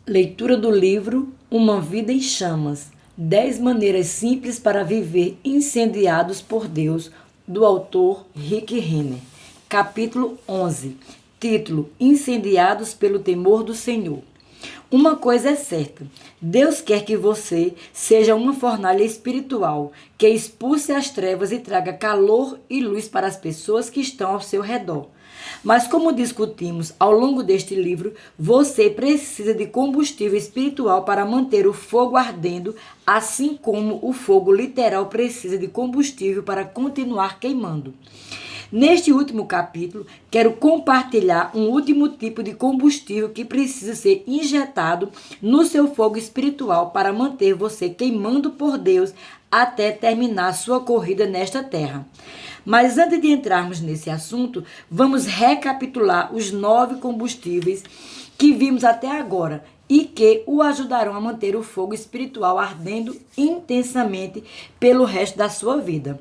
Leitura do livro Uma Vida em Chamas. 10 maneiras simples para viver incendiados por Deus, do autor Rick Renner. Capítulo 11. Título: Incendiados pelo temor do Senhor. Uma coisa é certa: Deus quer que você seja uma fornalha espiritual que expulse as trevas e traga calor e luz para as pessoas que estão ao seu redor. Mas, como discutimos ao longo deste livro, você precisa de combustível espiritual para manter o fogo ardendo, assim como o fogo literal precisa de combustível para continuar queimando. Neste último capítulo, quero compartilhar um último tipo de combustível que precisa ser injetado no seu fogo espiritual para manter você queimando por Deus até terminar sua corrida nesta terra. Mas antes de entrarmos nesse assunto, vamos recapitular os 9 combustíveis que vimos até agora e que o ajudarão a manter o fogo espiritual ardendo intensamente pelo resto da sua vida.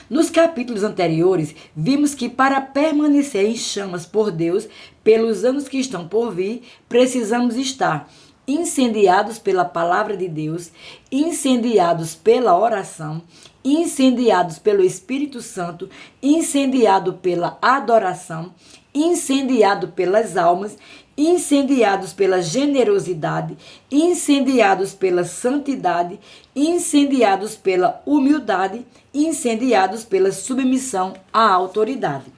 Nos capítulos anteriores, vimos que para permanecer em chamas por Deus pelos anos que estão por vir, precisamos estar incendiados pela palavra de Deus, incendiados pela oração, incendiados pelo Espírito Santo, incendiado pela adoração, incendiado pelas almas, incendiados pela generosidade, incendiados pela santidade, incendiados pela humildade, incendiados pela submissão à autoridade.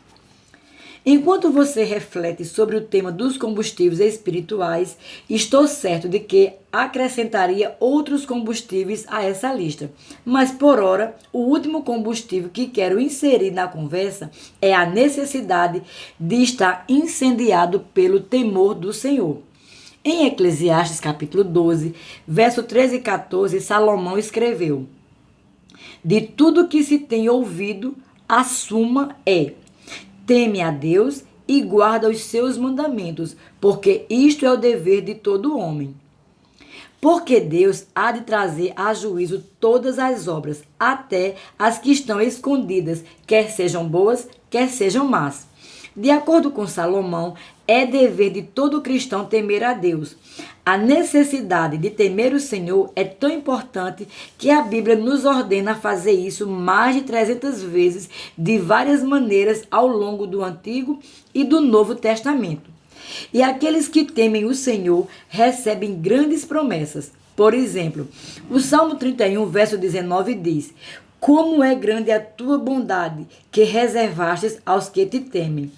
Enquanto você reflete sobre o tema dos combustíveis espirituais, estou certo de que acrescentaria outros combustíveis a essa lista. Mas, por ora, o último combustível que quero inserir na conversa é a necessidade de estar incendiado pelo temor do Senhor. Em Eclesiastes capítulo 12, verso 13 e 14, Salomão escreveu: De tudo que se tem ouvido, a suma é: teme a Deus e guarda os seus mandamentos, porque isto é o dever de todo homem. Porque Deus há de trazer a juízo todas as obras, até as que estão escondidas, quer sejam boas, quer sejam más. De acordo com Salomão, é dever de todo cristão temer a Deus. A necessidade de temer o Senhor é tão importante que a Bíblia nos ordena fazer isso mais de 300 vezes, de várias maneiras, ao longo do Antigo e do Novo Testamento. E aqueles que temem o Senhor recebem grandes promessas. Por exemplo, o Salmo 31, verso 19 diz: Como é grande a tua bondade, que reservastes aos que te temem.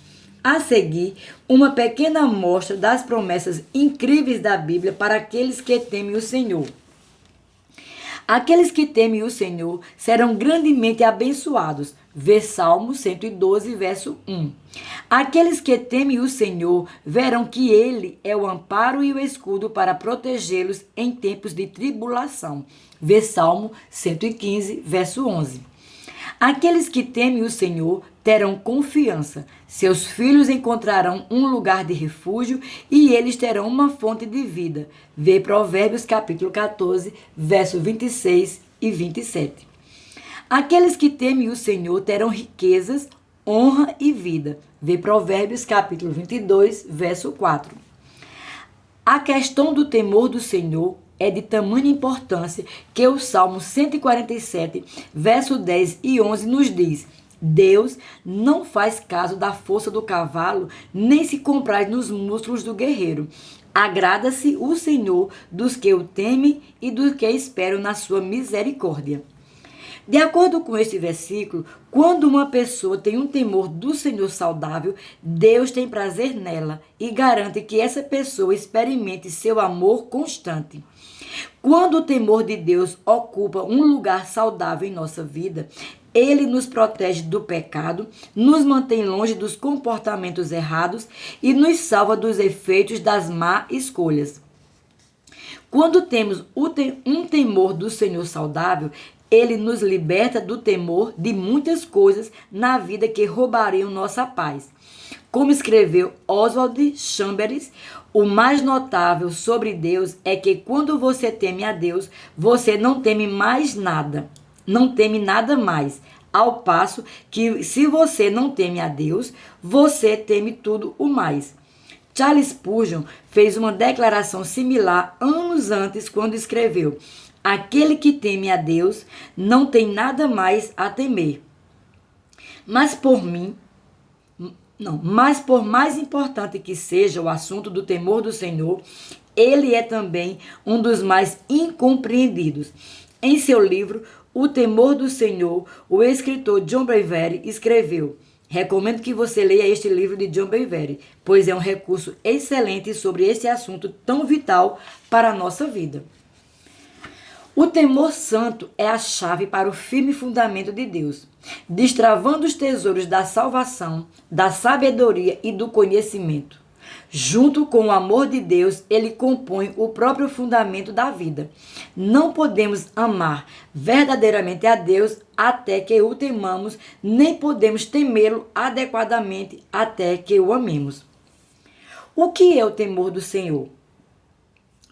A seguir, uma pequena amostra das promessas incríveis da Bíblia para aqueles que temem o Senhor. Aqueles que temem o Senhor serão grandemente abençoados. Vê Salmo 112, verso 1. Aqueles que temem o Senhor verão que Ele é o amparo e o escudo para protegê-los em tempos de tribulação. Vê Salmo 115, verso 11. Aqueles que temem o Senhor terão confiança. Seus filhos encontrarão um lugar de refúgio e eles terão uma fonte de vida. Vê Provérbios capítulo 14, verso 26 e 27. Aqueles que temem o Senhor terão riquezas, honra e vida. Vê Provérbios capítulo 22, verso 4. A questão do temor do Senhor é de tamanha importância que o Salmo 147, verso 10 e 11 nos diz: Deus não faz caso da força do cavalo, nem se compraz nos músculos do guerreiro. Agrada-se o Senhor dos que o temem e dos que esperam na sua misericórdia. De acordo com este versículo, quando uma pessoa tem um temor do Senhor saudável, Deus tem prazer nela e garante que essa pessoa experimente seu amor constante. Quando o temor de Deus ocupa um lugar saudável em nossa vida, Ele nos protege do pecado, nos mantém longe dos comportamentos errados e nos salva dos efeitos das más escolhas. Quando temos um temor do Senhor saudável, Ele nos liberta do temor de muitas coisas na vida que roubariam nossa paz. Como escreveu Oswald Chambers, o mais notável sobre Deus é que quando você teme a Deus, você não teme mais nada, não teme nada mais. Ao passo que, se você não teme a Deus, você teme tudo o mais. Charles Spurgeon fez uma declaração similar anos antes, quando escreveu: aquele que teme a Deus não tem nada mais a temer. Mas por mais importante que seja o assunto do temor do Senhor, ele é também um dos mais incompreendidos. Em seu livro O Temor do Senhor, o escritor John Bevere escreveu: recomendo que você leia este livro de John Bevere, pois é um recurso excelente sobre esse assunto tão vital para a nossa vida. O temor santo é a chave para o firme fundamento de Deus, destravando os tesouros da salvação, da sabedoria e do conhecimento. Junto com o amor de Deus, ele compõe o próprio fundamento da vida. Não podemos amar verdadeiramente a Deus até que o temamos, nem podemos temê-lo adequadamente até que o amemos. O que é o temor do Senhor?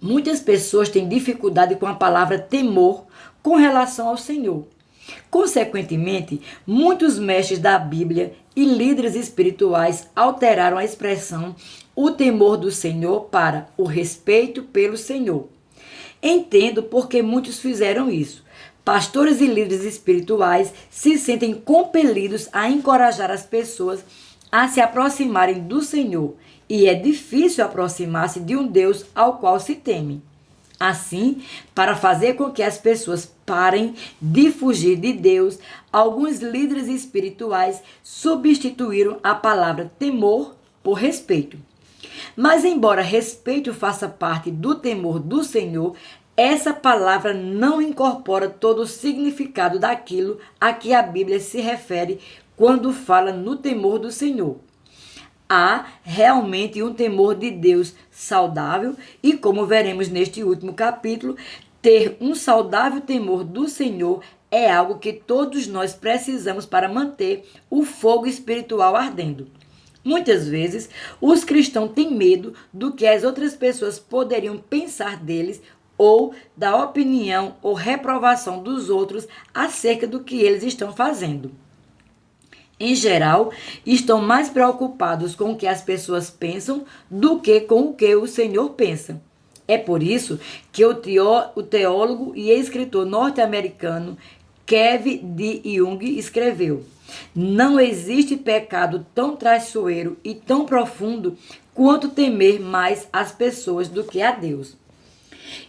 Muitas pessoas têm dificuldade com a palavra temor com relação ao Senhor. Consequentemente, muitos mestres da Bíblia e líderes espirituais alteraram a expressão o temor do Senhor para o respeito pelo Senhor. Entendo porque muitos fizeram isso. Pastores e líderes espirituais se sentem compelidos a encorajar as pessoas a se aproximarem do Senhor, e é difícil aproximar-se de um Deus ao qual se teme. Assim, para fazer com que as pessoas parem de fugir de Deus, alguns líderes espirituais substituíram a palavra temor por respeito. Mas, embora respeito faça parte do temor do Senhor, essa palavra não incorpora todo o significado daquilo a que a Bíblia se refere quando fala no temor do Senhor. Há realmente um temor de Deus saudável e, como veremos neste último capítulo, ter um saudável temor do Senhor é algo que todos nós precisamos para manter o fogo espiritual ardendo. Muitas vezes, os cristãos têm medo do que as outras pessoas poderiam pensar deles ou da opinião ou reprovação dos outros acerca do que eles estão fazendo. Em geral, estão mais preocupados com o que as pessoas pensam do que com o que o Senhor pensa. É por isso que o teólogo e escritor norte-americano Kevin D. Young escreveu: não existe pecado tão traiçoeiro e tão profundo quanto temer mais as pessoas do que a Deus.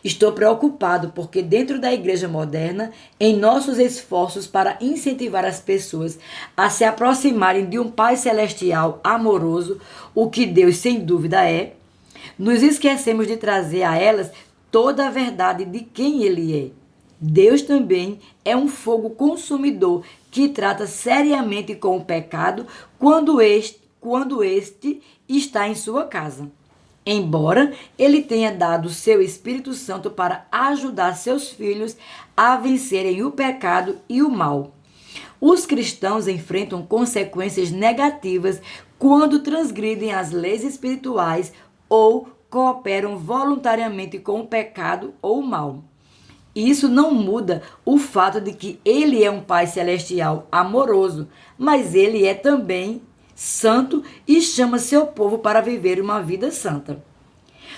Estou preocupado porque dentro da igreja moderna, em nossos esforços para incentivar as pessoas a se aproximarem de um Pai Celestial amoroso, o que Deus sem dúvida é, nos esquecemos de trazer a elas toda a verdade de quem Ele é. Deus também é um fogo consumidor que trata seriamente com o pecado quando este está em sua casa. Embora ele tenha dado seu Espírito Santo para ajudar seus filhos a vencerem o pecado e o mal. Os cristãos enfrentam consequências negativas quando transgridem as leis espirituais ou cooperam voluntariamente com o pecado ou o mal. Isso não muda o fato de que ele é um Pai Celestial amoroso, mas ele é também santo e chama seu povo para viver uma vida santa.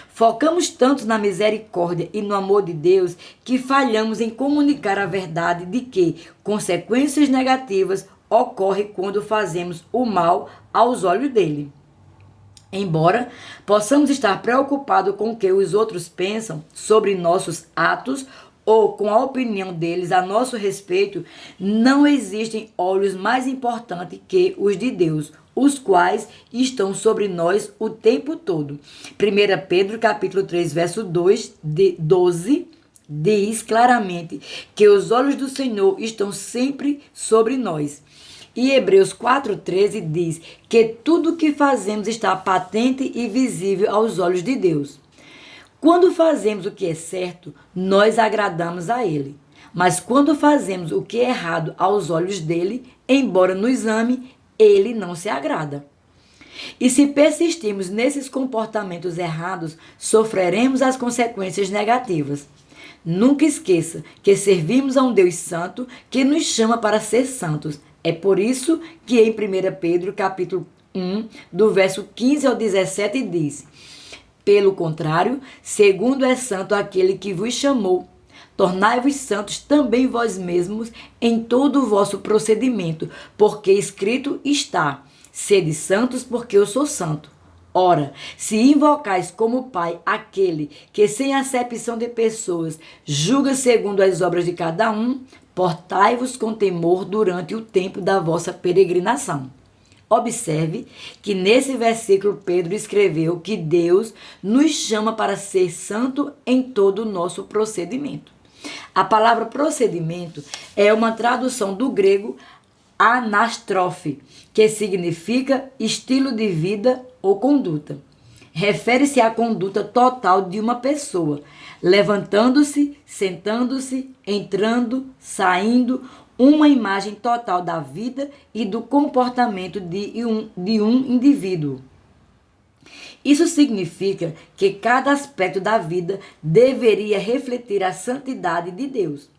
Focamos tanto na misericórdia e no amor de Deus que falhamos em comunicar a verdade de que consequências negativas ocorrem quando fazemos o mal aos olhos dele. Embora possamos estar preocupados com o que os outros pensam sobre nossos atos ou com a opinião deles a nosso respeito, não existem olhos mais importantes que os de Deus, os quais estão sobre nós o tempo todo. 1 Pedro capítulo 3, verso 12, diz claramente que os olhos do Senhor estão sempre sobre nós. E Hebreus 4,13 diz que tudo o que fazemos está patente e visível aos olhos de Deus. Quando fazemos o que é certo, nós agradamos a Ele. Mas quando fazemos o que é errado aos olhos dele, embora nos ame, Ele não se agrada. E se persistirmos nesses comportamentos errados, sofreremos as consequências negativas. Nunca esqueça que servimos a um Deus santo que nos chama para ser santos. É por isso que em 1 Pedro capítulo 1, do verso 15 ao 17, diz: Pelo contrário, segundo é santo aquele que vos chamou, tornai-vos santos também vós mesmos em todo o vosso procedimento, porque escrito está: sede santos, porque eu sou santo. Ora, se invocais como Pai aquele que, sem acepção de pessoas, julga segundo as obras de cada um, portai-vos com temor durante o tempo da vossa peregrinação. Observe que nesse versículo Pedro escreveu que Deus nos chama para ser santo em todo o nosso procedimento. A palavra procedimento é uma tradução do grego anastrofe, que significa estilo de vida ou conduta. Refere-se à conduta total de uma pessoa, levantando-se, sentando-se, entrando, saindo, uma imagem total da vida e do comportamento de um indivíduo. Isso significa que cada aspecto da vida deveria refletir a santidade de Deus.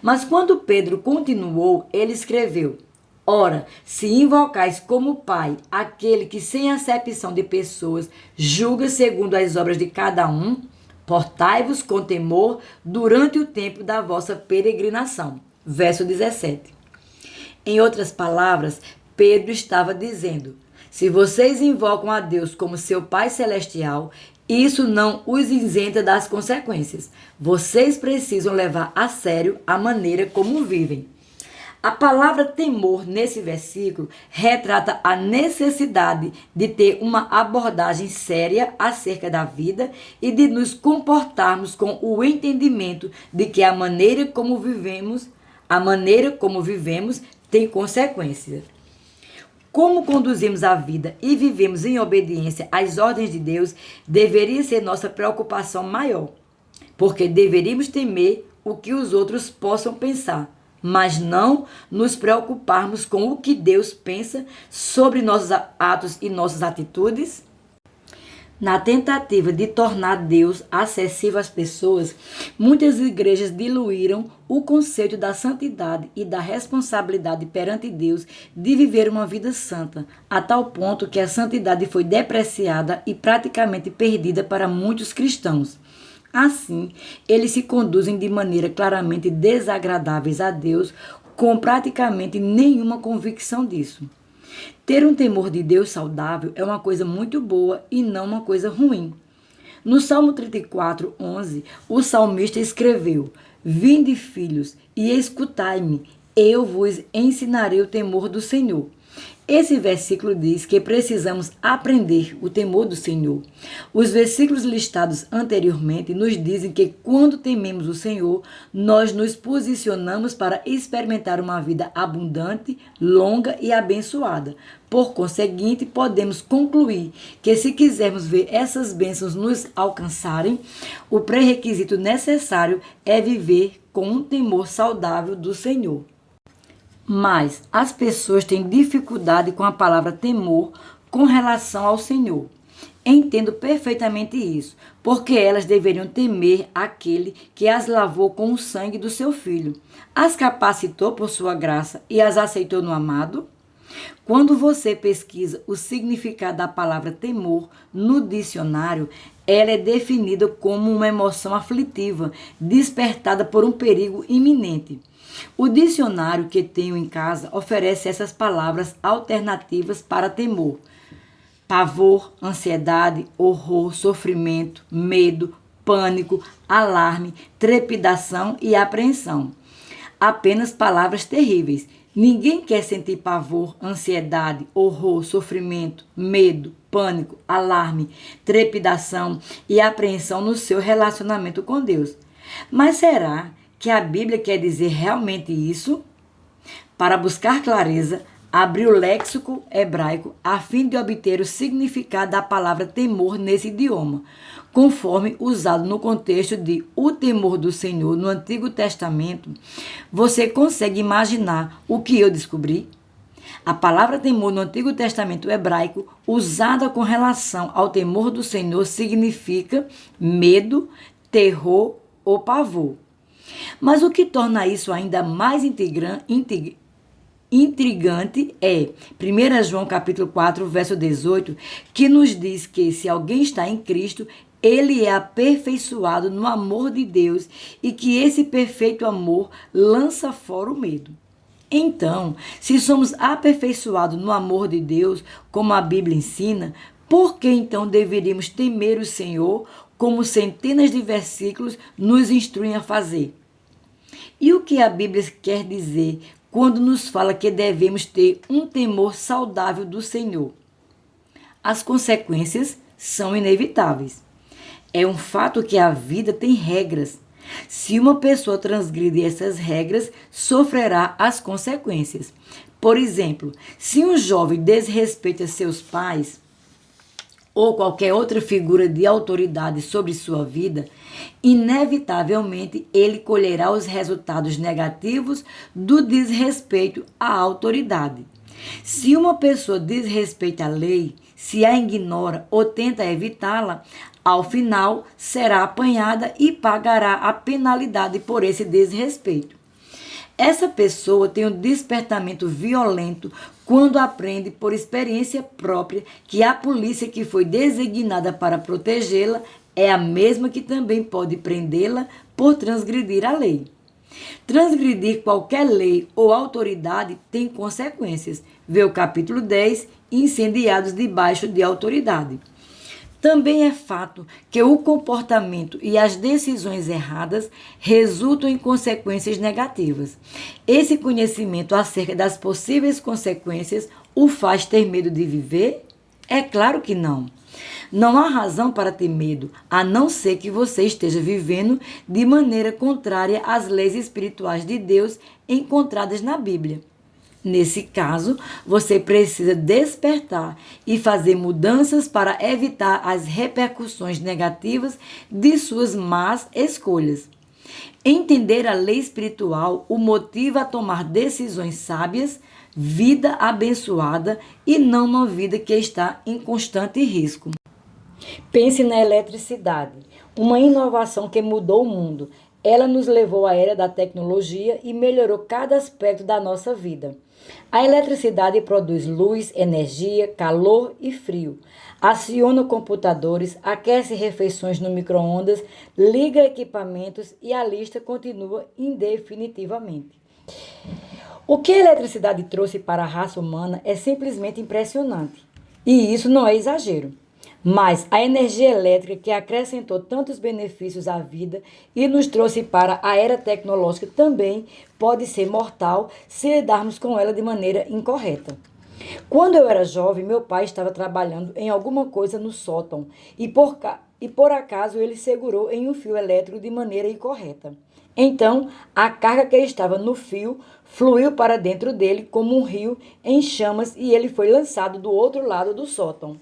Mas quando Pedro continuou, ele escreveu: Ora, se invocais como Pai aquele que, sem acepção de pessoas, julga segundo as obras de cada um, portai-vos com temor durante o tempo da vossa peregrinação. Verso 17. Em outras palavras, Pedro estava dizendo: se vocês invocam a Deus como seu Pai Celestial, isso não os isenta das consequências. Vocês precisam levar a sério a maneira como vivem. A palavra temor nesse versículo retrata a necessidade de ter uma abordagem séria acerca da vida e de nos comportarmos com o entendimento de que a maneira como vivemos tem consequências. Como conduzimos a vida e vivemos em obediência às ordens de Deus deveria ser nossa preocupação maior, porque deveríamos temer o que os outros possam pensar, mas não nos preocuparmos com o que Deus pensa sobre nossos atos e nossas atitudes. Na tentativa de tornar Deus acessível às pessoas, muitas igrejas diluíram o conceito da santidade e da responsabilidade perante Deus de viver uma vida santa, a tal ponto que a santidade foi depreciada e praticamente perdida para muitos cristãos. Assim, eles se conduzem de maneira claramente desagradáveis a Deus, com praticamente nenhuma convicção disso. Ter um temor de Deus saudável é uma coisa muito boa e não uma coisa ruim. No Salmo 34, 11, o salmista escreveu: Vinde, filhos, e escutai-me, eu vos ensinarei o temor do Senhor. Esse versículo diz que precisamos aprender o temor do Senhor. Os versículos listados anteriormente nos dizem que quando tememos o Senhor, nós nos posicionamos para experimentar uma vida abundante, longa e abençoada. Por conseguinte, podemos concluir que se quisermos ver essas bênçãos nos alcançarem, o pré-requisito necessário é viver com um temor saudável do Senhor. Mas as pessoas têm dificuldade com a palavra temor com relação ao Senhor. Entendo perfeitamente isso, porque elas deveriam temer aquele que as lavou com o sangue do seu filho, as capacitou por sua graça e as aceitou no amado. Quando você pesquisa o significado da palavra temor no dicionário, ela é definida como uma emoção aflitiva, despertada por um perigo iminente. O dicionário que tenho em casa oferece essas palavras alternativas para temor: pavor, ansiedade, horror, sofrimento, medo, pânico, alarme, trepidação e apreensão. Apenas palavras terríveis. Ninguém quer sentir pavor, ansiedade, horror, sofrimento, medo, pânico, alarme, trepidação e apreensão no seu relacionamento com Deus. Mas será que a Bíblia quer dizer realmente isso? Para buscar clareza, abri o léxico hebraico a fim de obter o significado da palavra temor nesse idioma, conforme usado no contexto de o temor do Senhor no Antigo Testamento. Você consegue imaginar o que eu descobri? A palavra temor no Antigo Testamento hebraico, usada com relação ao temor do Senhor, significa medo, terror ou pavor. Mas o que torna isso ainda mais intrigante é 1 João capítulo 4, verso 18, que nos diz que se alguém está em Cristo, ele é aperfeiçoado no amor de Deus e que esse perfeito amor lança fora o medo. Então, se somos aperfeiçoados no amor de Deus, como a Bíblia ensina, por que então deveríamos temer o Senhor, como centenas de versículos nos instruem a fazer? E o que a Bíblia quer dizer quando nos fala que devemos ter um temor saudável do Senhor? As consequências são inevitáveis. É um fato que a vida tem regras. Se uma pessoa transgredir essas regras, sofrerá as consequências. Por exemplo, se um jovem desrespeita seus pais ou qualquer outra figura de autoridade sobre sua vida, inevitavelmente ele colherá os resultados negativos do desrespeito à autoridade. Se uma pessoa desrespeita a lei, se a ignora ou tenta evitá-la, ao final será apanhada e pagará a penalidade por esse desrespeito. Essa pessoa tem um despertamento violento quando aprende por experiência própria que a polícia que foi designada para protegê-la é a mesma que também pode prendê-la por transgredir a lei. Transgredir qualquer lei ou autoridade tem consequências. Vê o capítulo 10, Incendiados debaixo de autoridade. Também é fato que o comportamento e as decisões erradas resultam em consequências negativas. Esse conhecimento acerca das possíveis consequências o faz ter medo de viver? É claro que não. Não há razão para ter medo, a não ser que você esteja vivendo de maneira contrária às leis espirituais de Deus encontradas na Bíblia. Nesse caso, você precisa despertar e fazer mudanças para evitar as repercussões negativas de suas más escolhas. Entender a lei espiritual o motiva a tomar decisões sábias, vida abençoada e não uma vida que está em constante risco. Pense na eletricidade, uma inovação que mudou o mundo. Ela nos levou à era da tecnologia e melhorou cada aspecto da nossa vida. A eletricidade produz luz, energia, calor e frio. Aciona computadores, aquece refeições no micro-ondas, liga equipamentos e a lista continua indefinitivamente. O que a eletricidade trouxe para a raça humana é simplesmente impressionante. E isso não é exagero. Mas a energia elétrica que acrescentou tantos benefícios à vida e nos trouxe para a era tecnológica também pode ser mortal se lidarmos com ela de maneira incorreta. Quando eu era jovem, meu pai estava trabalhando em alguma coisa no sótão e por acaso ele segurou em um fio elétrico de maneira incorreta. Então, a carga que estava no fio fluiu para dentro dele como um rio em chamas e ele foi lançado do outro lado do sótão.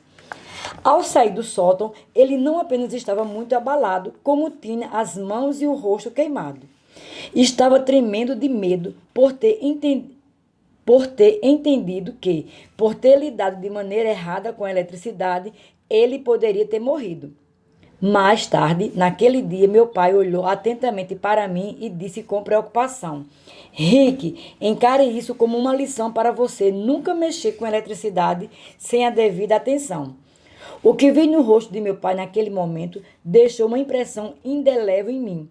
Ao sair do sótão, ele não apenas estava muito abalado, como tinha as mãos e o rosto queimado. Estava tremendo de medo por ter entendido que, por ter lidado de maneira errada com a eletricidade, ele poderia ter morrido. Mais tarde, naquele dia, meu pai olhou atentamente para mim e disse com preocupação: Rick, encare isso como uma lição para você nunca mexer com eletricidade sem a devida atenção. O que vi no rosto de meu pai naquele momento deixou uma impressão indelével em mim.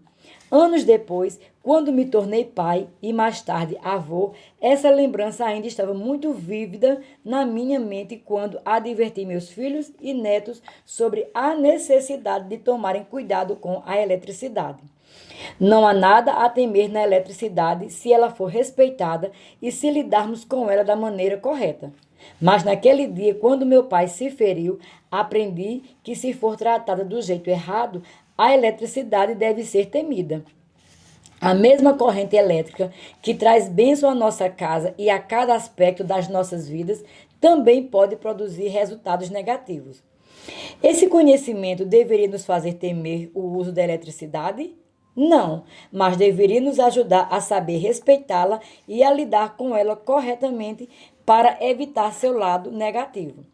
Anos depois, quando me tornei pai e mais tarde avô, essa lembrança ainda estava muito vívida na minha mente quando adverti meus filhos e netos sobre a necessidade de tomarem cuidado com a eletricidade. Não há nada a temer na eletricidade se ela for respeitada e se lidarmos com ela da maneira correta. Mas naquele dia, quando meu pai se feriu, aprendi que se for tratada do jeito errado, a eletricidade deve ser temida. A mesma corrente elétrica que traz bênção à nossa casa e a cada aspecto das nossas vidas também pode produzir resultados negativos. Esse conhecimento deveria nos fazer temer o uso da eletricidade? Não, mas deveria nos ajudar a saber respeitá-la e a lidar com ela corretamente para evitar seu lado negativo.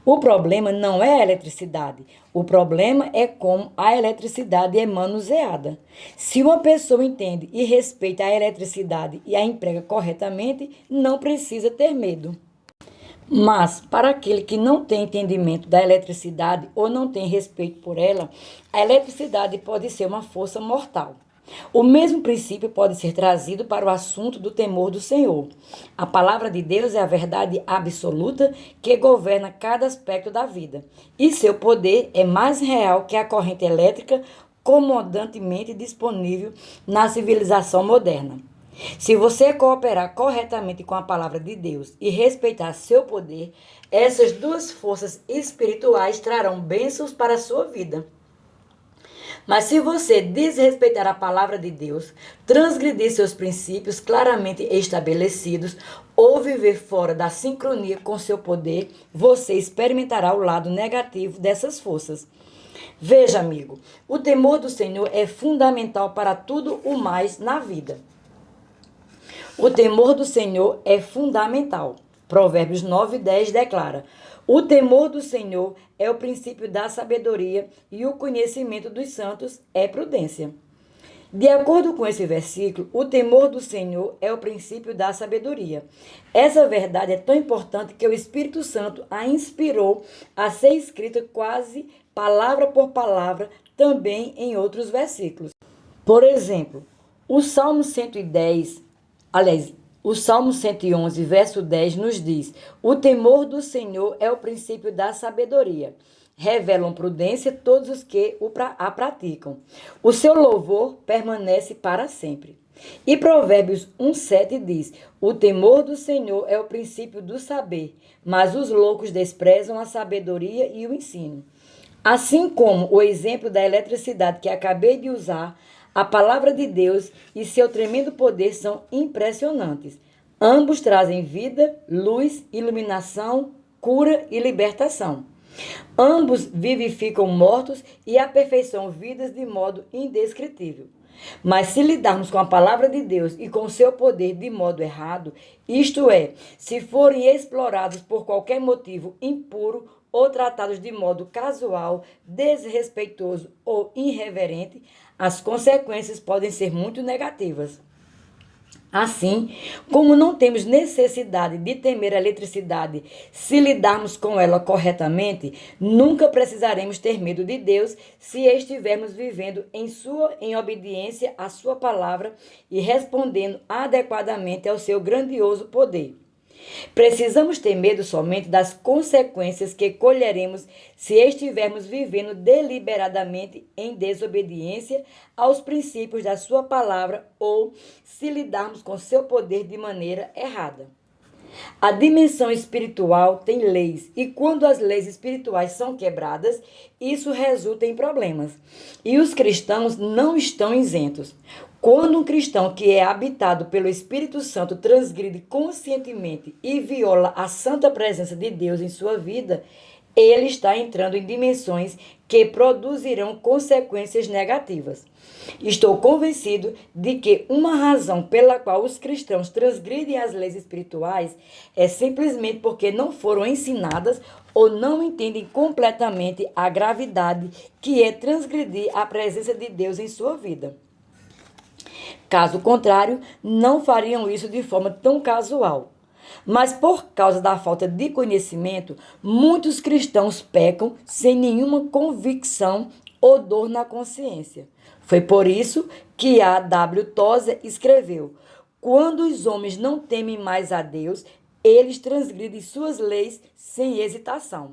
O problema não é a eletricidade. O problema é como a eletricidade é manuseada. Se uma pessoa entende e respeita a eletricidade e a emprega corretamente, não precisa ter medo. Mas, para aquele que não tem entendimento da eletricidade ou não tem respeito por ela, a eletricidade pode ser uma força mortal. O mesmo princípio pode ser trazido para o assunto do temor do Senhor. A palavra de Deus é a verdade absoluta que governa cada aspecto da vida, e seu poder é mais real que a corrente elétrica comodantemente disponível na civilização moderna. Se você cooperar corretamente com a palavra de Deus e respeitar seu poder, essas duas forças espirituais trarão bênçãos para a sua vida. Mas se você desrespeitar a palavra de Deus, transgredir seus princípios claramente estabelecidos ou viver fora da sincronia com seu poder, você experimentará o lado negativo dessas forças. Veja, amigo, o temor do Senhor é fundamental para tudo o mais na vida. O temor do Senhor é fundamental. Provérbios 9:10 declara: o temor do Senhor é o princípio da sabedoria e o conhecimento dos santos é prudência. De acordo com esse versículo, o temor do Senhor é o princípio da sabedoria. Essa verdade é tão importante que o Espírito Santo a inspirou a ser escrita quase palavra por palavra também em outros versículos. Por exemplo, o Salmo 110, o Salmo 111, verso 10 nos diz: o temor do Senhor é o princípio da sabedoria. Revelam prudência todos os que a praticam. O seu louvor permanece para sempre. E Provérbios 1:7 diz: o temor do Senhor é o princípio do saber, mas os loucos desprezam a sabedoria e o ensino. Assim como o exemplo da eletricidade que acabei de usar, a palavra de Deus e seu tremendo poder são impressionantes. Ambos trazem vida, luz, iluminação, cura e libertação. Ambos vivificam mortos e aperfeiçoam vidas de modo indescritível. Mas se lidarmos com a palavra de Deus e com seu poder de modo errado, isto é, se forem explorados por qualquer motivo impuro ou tratados de modo casual, desrespeitoso ou irreverente, as consequências podem ser muito negativas. Assim, como não temos necessidade de temer a eletricidade se lidarmos com ela corretamente, nunca precisaremos ter medo de Deus se estivermos vivendo em obediência à sua palavra e respondendo adequadamente ao seu grandioso poder. Precisamos ter medo somente das consequências que colheremos se estivermos vivendo deliberadamente em desobediência aos princípios da sua palavra ou se lidarmos com seu poder de maneira errada. A dimensão espiritual tem leis, e quando as leis espirituais são quebradas, isso resulta em problemas. E os cristãos não estão isentos. Quando um cristão que é habitado pelo Espírito Santo transgride conscientemente e viola a santa presença de Deus em sua vida, ele está entrando em dimensões que produzirão consequências negativas. Estou convencido de que uma razão pela qual os cristãos transgridem as leis espirituais é simplesmente porque não foram ensinadas ou não entendem completamente a gravidade que é transgredir a presença de Deus em sua vida. Caso contrário, não fariam isso de forma tão casual. Mas por causa da falta de conhecimento, muitos cristãos pecam sem nenhuma convicção ou dor na consciência. Foi por isso que A. W. Tozer escreveu: quando os homens não temem mais a Deus, eles transgridem suas leis sem hesitação.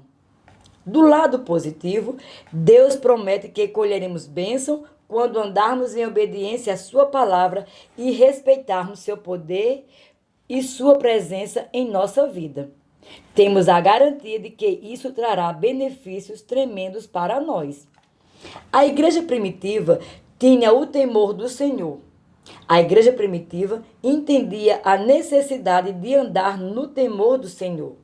Do lado positivo, Deus promete que colheremos bênção quando andarmos em obediência à sua palavra e respeitarmos seu poder e sua presença em nossa vida. Temos a garantia de que isso trará benefícios tremendos para nós. A igreja primitiva tinha o temor do Senhor. A igreja primitiva entendia a necessidade de andar no temor do Senhor.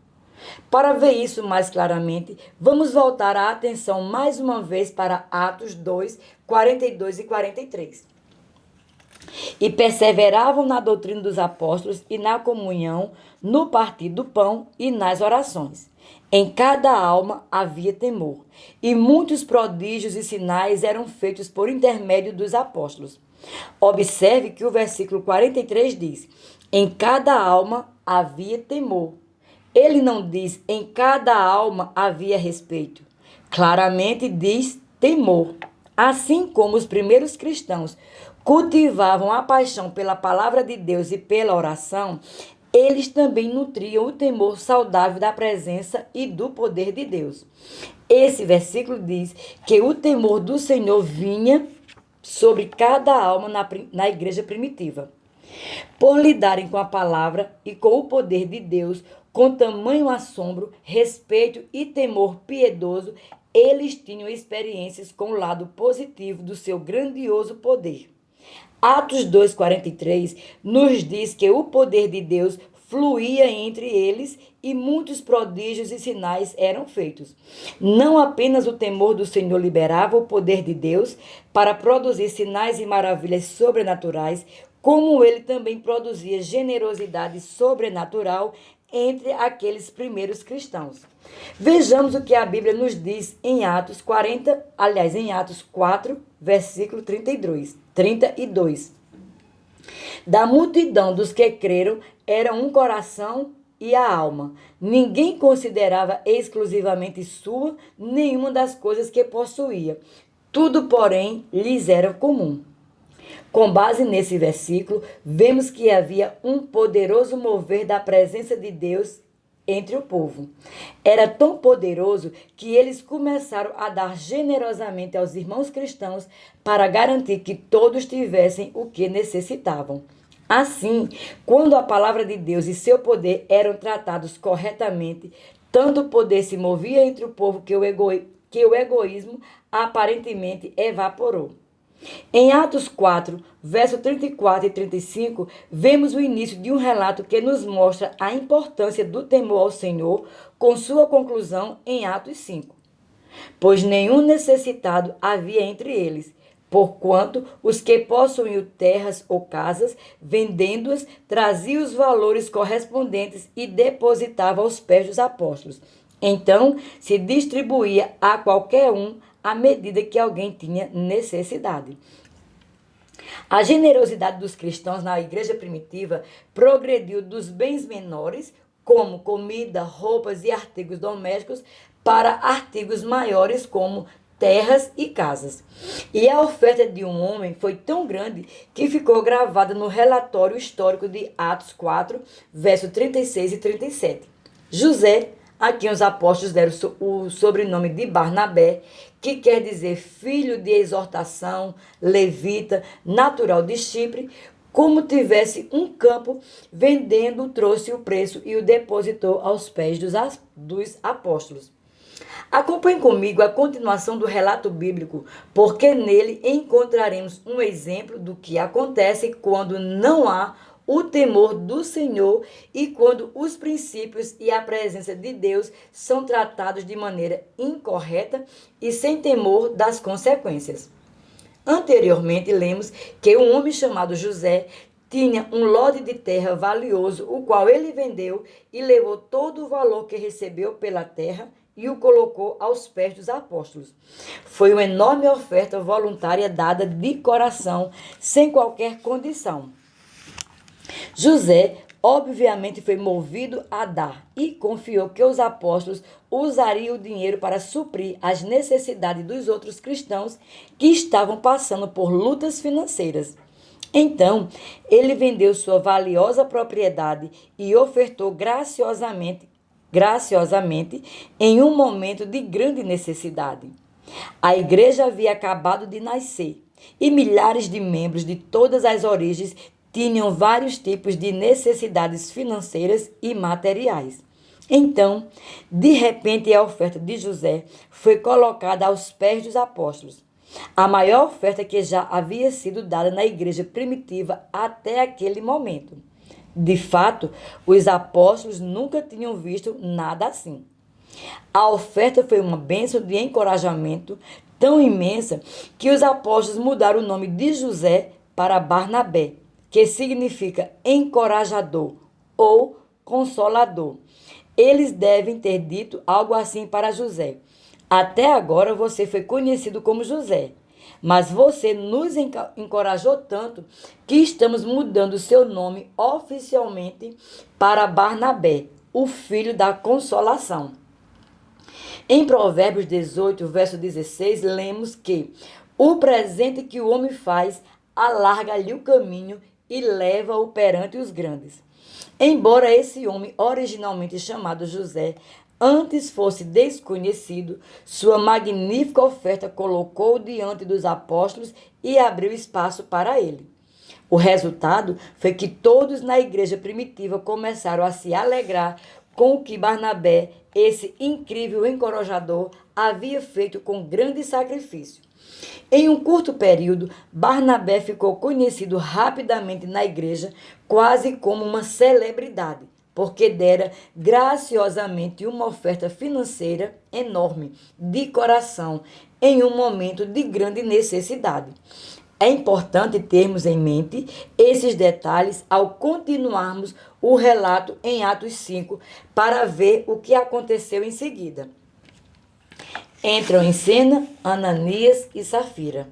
Para ver isso mais claramente, vamos voltar a atenção mais uma vez para Atos 2, 42 e 43. E perseveravam na doutrina dos apóstolos e na comunhão, no partir do pão e nas orações. Em cada alma havia temor, e muitos prodígios e sinais eram feitos por intermédio dos apóstolos. Observe que o versículo 43 diz: em cada alma havia temor. Ele não diz em cada alma havia respeito. Claramente diz temor. Assim como os primeiros cristãos cultivavam a paixão pela palavra de Deus e pela oração, eles também nutriam o temor saudável da presença e do poder de Deus. Esse versículo diz que o temor do Senhor vinha sobre cada alma na igreja primitiva. Por lidarem com a palavra e com o poder de Deus, com tamanho assombro, respeito e temor piedoso, eles tinham experiências com o lado positivo do seu grandioso poder. Atos 2,43 nos diz que o poder de Deus fluía entre eles e muitos prodígios e sinais eram feitos. Não apenas o temor do Senhor liberava o poder de Deus para produzir sinais e maravilhas sobrenaturais, como ele também produzia generosidade sobrenatural entre aqueles primeiros cristãos. Vejamos o que a Bíblia nos diz em Atos 4, versículo 32. Da multidão dos que creram era um coração e a alma. Ninguém considerava exclusivamente sua nenhuma das coisas que possuía. Tudo, porém, lhes era comum. Com base nesse versículo, vemos que havia um poderoso mover da presença de Deus entre o povo. Era tão poderoso que eles começaram a dar generosamente aos irmãos cristãos para garantir que todos tivessem o que necessitavam. Assim, quando a palavra de Deus e seu poder eram tratados corretamente, tanto o poder se movia entre o povo que o egoísmo aparentemente evaporou. Em Atos 4, verso 34 e 35, vemos o início de um relato que nos mostra a importância do temor ao Senhor, com sua conclusão em Atos 5. Pois nenhum necessitado havia entre eles, porquanto os que possuíam terras ou casas, vendendo-as, traziam os valores correspondentes e depositavam aos pés dos apóstolos. Então se distribuía a qualquer um à medida que alguém tinha necessidade. A generosidade dos cristãos na igreja primitiva progrediu dos bens menores, como comida, roupas e artigos domésticos, para artigos maiores, como terras e casas. E a oferta de um homem foi tão grande que ficou gravada no relatório histórico de Atos 4, versos 36 e 37. José, a quem os apóstolos deram o sobrenome de Barnabé, que quer dizer filho de exortação, levita, natural de Chipre, como tivesse um campo, vendendo, trouxe o preço e o depositou aos pés dos apóstolos. Acompanhe comigo a continuação do relato bíblico, porque nele encontraremos um exemplo do que acontece quando não há o temor do Senhor e quando os princípios e a presença de Deus são tratados de maneira incorreta e sem temor das consequências. Anteriormente, lemos que um homem chamado José tinha um lote de terra valioso, o qual ele vendeu e levou todo o valor que recebeu pela terra e o colocou aos pés dos apóstolos. Foi uma enorme oferta voluntária dada de coração, sem qualquer condição. José, obviamente, foi movido a dar e confiou que os apóstolos usariam o dinheiro para suprir as necessidades dos outros cristãos que estavam passando por lutas financeiras. Então, ele vendeu sua valiosa propriedade e ofertou graciosamente em um momento de grande necessidade. A igreja havia acabado de nascer e milhares de membros de todas as origens tinham vários tipos de necessidades financeiras e materiais. Então, de repente, a oferta de José foi colocada aos pés dos apóstolos. A maior oferta que já havia sido dada na igreja primitiva até aquele momento. De fato, os apóstolos nunca tinham visto nada assim. A oferta foi uma bênção de encorajamento tão imensa que os apóstolos mudaram o nome de José para Barnabé, que significa encorajador ou consolador. Eles devem ter dito algo assim para José: até agora você foi conhecido como José, mas você nos encorajou tanto que estamos mudando seu nome oficialmente para Barnabé, o filho da consolação. Em Provérbios 18, verso 16, lemos que o presente que o homem faz alarga-lhe o caminho e leva-o perante os grandes. Embora esse homem, originalmente chamado José, antes fosse desconhecido, sua magnífica oferta colocou-o diante dos apóstolos e abriu espaço para ele. O resultado foi que todos na igreja primitiva começaram a se alegrar com o que Barnabé, esse incrível encorajador, havia feito com grande sacrifício. Em um curto período, Barnabé ficou conhecido rapidamente na igreja, quase como uma celebridade, porque dera graciosamente uma oferta financeira enorme, de coração, em um momento de grande necessidade. É importante termos em mente esses detalhes ao continuarmos o relato em Atos 5 para ver o que aconteceu em seguida. Entram em cena Ananias e Safira.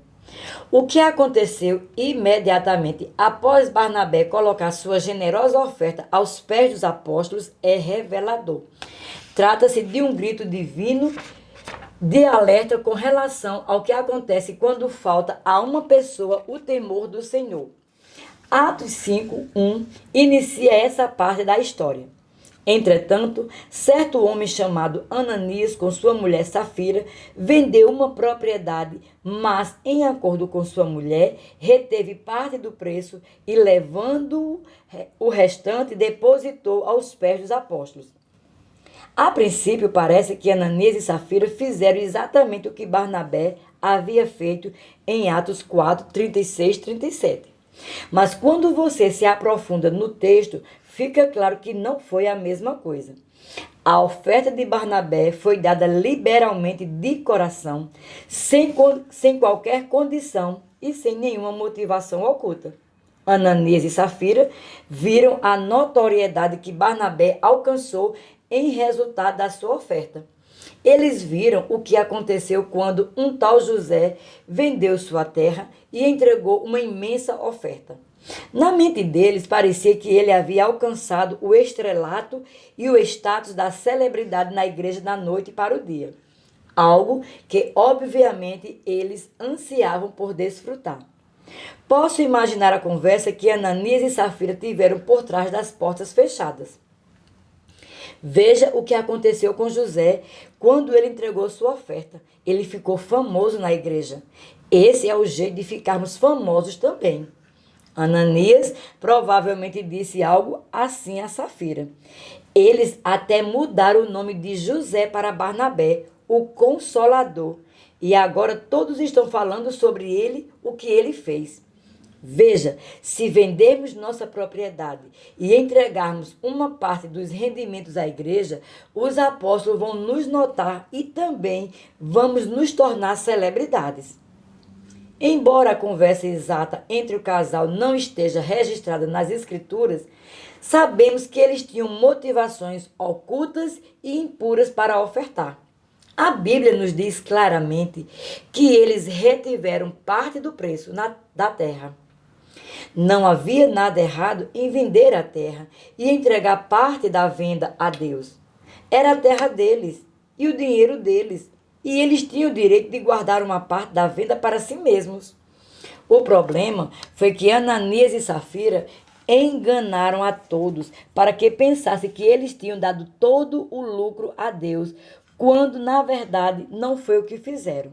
O que aconteceu imediatamente após Barnabé colocar sua generosa oferta aos pés dos apóstolos é revelador. Trata-se de um grito divino de alerta com relação ao que acontece quando falta a uma pessoa o temor do Senhor. Atos 5:1 inicia essa parte da história. Entretanto, certo homem chamado Ananias, com sua mulher Safira, vendeu uma propriedade, mas, em acordo com sua mulher, reteve parte do preço e, levando o restante, depositou aos pés dos apóstolos. A princípio, parece que Ananias e Safira fizeram exatamente o que Barnabé havia feito em Atos 4, 36, 37. Mas quando você se aprofunda no texto, fica claro que não foi a mesma coisa. A oferta de Barnabé foi dada liberalmente de coração, sem qualquer condição e sem nenhuma motivação oculta. Ananias e Safira viram a notoriedade que Barnabé alcançou em resultado da sua oferta. Eles viram o que aconteceu quando um tal José vendeu sua terra e entregou uma imensa oferta. Na mente deles, parecia que ele havia alcançado o estrelato e o status da celebridade na igreja da noite para o dia. Algo que, obviamente, eles ansiavam por desfrutar. Posso imaginar a conversa que Ananias e Safira tiveram por trás das portas fechadas. Veja o que aconteceu com José quando ele entregou sua oferta. Ele ficou famoso na igreja. Esse é o jeito de ficarmos famosos também. Ananias provavelmente disse algo assim a Safira. Eles até mudaram o nome de José para Barnabé, o Consolador. E agora todos estão falando sobre ele, o que ele fez. Veja, se vendermos nossa propriedade e entregarmos uma parte dos rendimentos à igreja, os apóstolos vão nos notar e também vamos nos tornar celebridades. Embora a conversa exata entre o casal não esteja registrada nas escrituras, sabemos que eles tinham motivações ocultas e impuras para ofertar. A Bíblia nos diz claramente que eles retiveram parte do preço da terra. Não havia nada errado em vender a terra e entregar parte da venda a Deus. Era a terra deles e o dinheiro deles, e eles tinham o direito de guardar uma parte da venda para si mesmos. O problema foi que Ananias e Safira enganaram a todos para que pensassem que eles tinham dado todo o lucro a Deus, quando na verdade não foi o que fizeram.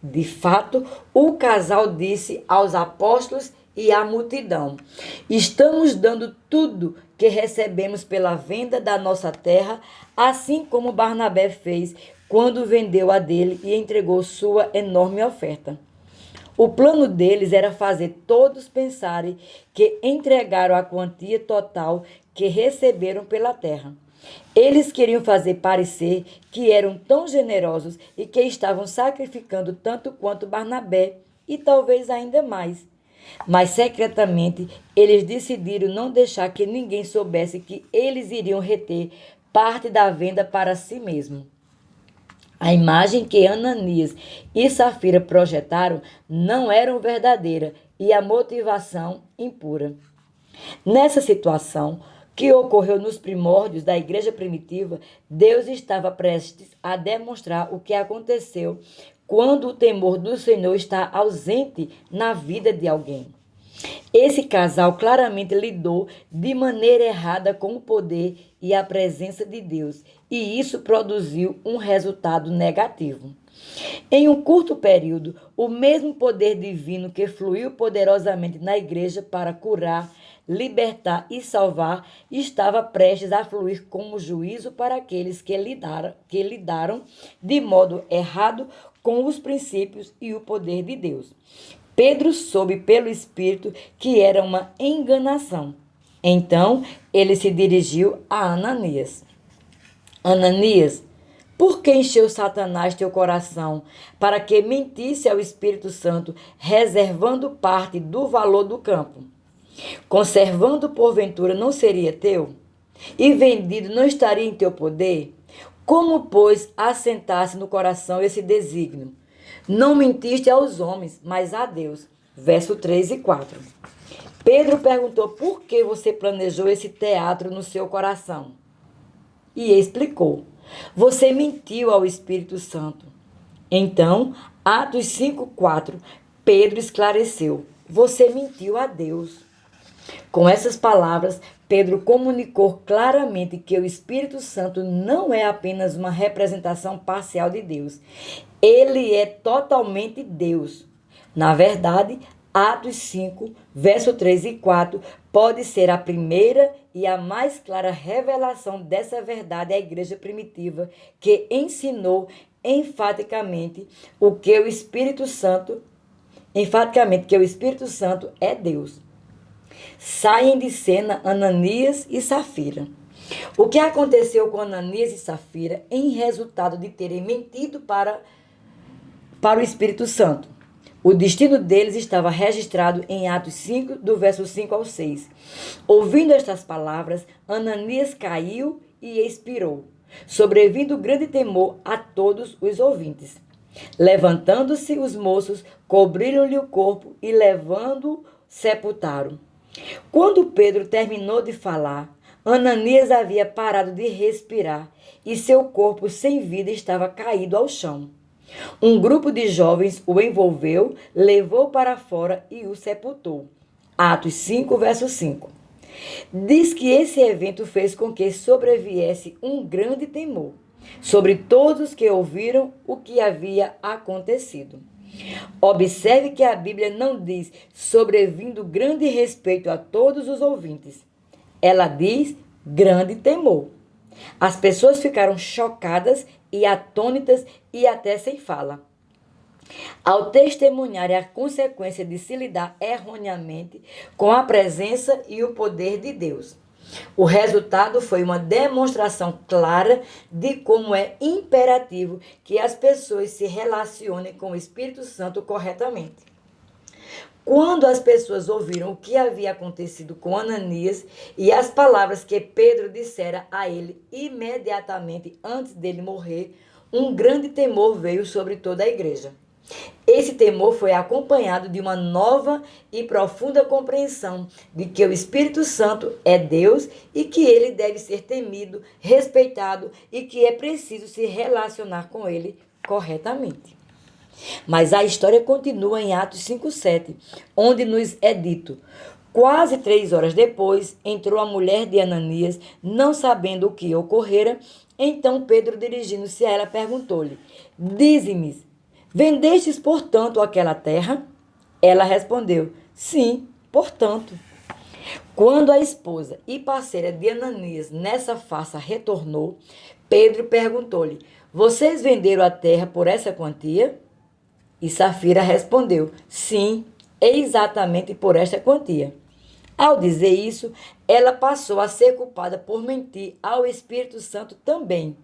De fato, o casal disse aos apóstolos e à multidão: estamos dando tudo que recebemos pela venda da nossa terra, assim como Barnabé fez quando vendeu a dele e entregou sua enorme oferta. O plano deles era fazer todos pensarem que entregaram a quantia total que receberam pela terra. Eles queriam fazer parecer que eram tão generosos e que estavam sacrificando tanto quanto Barnabé e talvez ainda mais. Mas secretamente eles decidiram não deixar que ninguém soubesse que eles iriam reter parte da venda para si mesmo. A imagem que Ananias e Safira projetaram não era verdadeira e a motivação impura. Nessa situação, que ocorreu nos primórdios da igreja primitiva, Deus estava prestes a demonstrar o que aconteceu quando o temor do Senhor está ausente na vida de alguém. Esse casal claramente lidou de maneira errada com o poder e a presença de Deus, e isso produziu um resultado negativo. Em um curto período, o mesmo poder divino que fluiu poderosamente na igreja para curar, libertar e salvar estava prestes a fluir como juízo para aqueles que lidaram de modo errado com os princípios e o poder de Deus. Pedro soube pelo Espírito que era uma enganação. Então, ele se dirigiu a Ananias. Ananias, por que encheu Satanás teu coração para que mentisse ao Espírito Santo, reservando parte do valor do campo? Conservando porventura não seria teu? E vendido não estaria em teu poder? Como, pois, assentasse no coração esse desígnio? Não mentiste aos homens, mas a Deus. Verso 3 e 4. Pedro perguntou por que você planejou esse teatro no seu coração. E explicou. Você mentiu ao Espírito Santo. Então, Atos 5:4, Pedro esclareceu. Você mentiu a Deus. Com essas palavras, Pedro comunicou claramente que o Espírito Santo não é apenas uma representação parcial de Deus. Ele é totalmente Deus. Na verdade, Atos 5, verso 3 e 4, pode ser a primeira e a mais clara revelação dessa verdade à igreja primitiva, que ensinou enfaticamente que o Espírito Santo é Deus. Saem de cena Ananias e Safira. O que aconteceu com Ananias e Safira em resultado de terem mentido para o Espírito Santo? O destino deles estava registrado em Atos 5, do verso 5 ao 6. Ouvindo estas palavras, Ananias caiu e expirou, sobrevindo grande temor a todos os ouvintes. Levantando-se os moços, cobriram-lhe o corpo e, levando-o, sepultaram. Quando Pedro terminou de falar, Ananias havia parado de respirar e seu corpo sem vida estava caído ao chão. Um grupo de jovens o envolveu, levou para fora e o sepultou. Atos 5, verso 5. Diz que esse evento fez com que sobreviesse um grande temor sobre todos que ouviram o que havia acontecido. Observe que a Bíblia não diz sobrevindo grande respeito a todos os ouvintes. Ela diz grande temor. As pessoas ficaram chocadas e atônitas e até sem fala. Ao testemunhar a consequência de se lidar erroneamente com a presença e o poder de Deus. O resultado foi uma demonstração clara de como é imperativo que as pessoas se relacionem com o Espírito Santo corretamente. Quando as pessoas ouviram o que havia acontecido com Ananias e as palavras que Pedro dissera a ele imediatamente antes dele morrer, um grande temor veio sobre toda a igreja. Esse temor foi acompanhado de uma nova e profunda compreensão de que o Espírito Santo é Deus e que ele deve ser temido, respeitado e que é preciso se relacionar com ele corretamente. Mas a história continua em Atos 5:7, onde nos é dito: quase 3 horas depois, entrou a mulher de Ananias, não sabendo o que ocorrera. Então Pedro, dirigindo-se a ela, perguntou-lhe: dize-me, vendestes, portanto, aquela terra? Ela respondeu: sim, portanto. Quando a esposa e parceira de Ananias nessa farsa retornou, Pedro perguntou-lhe: vocês venderam a terra por essa quantia? E Safira respondeu: sim, exatamente por esta quantia. Ao dizer isso, ela passou a ser culpada por mentir ao Espírito Santo também.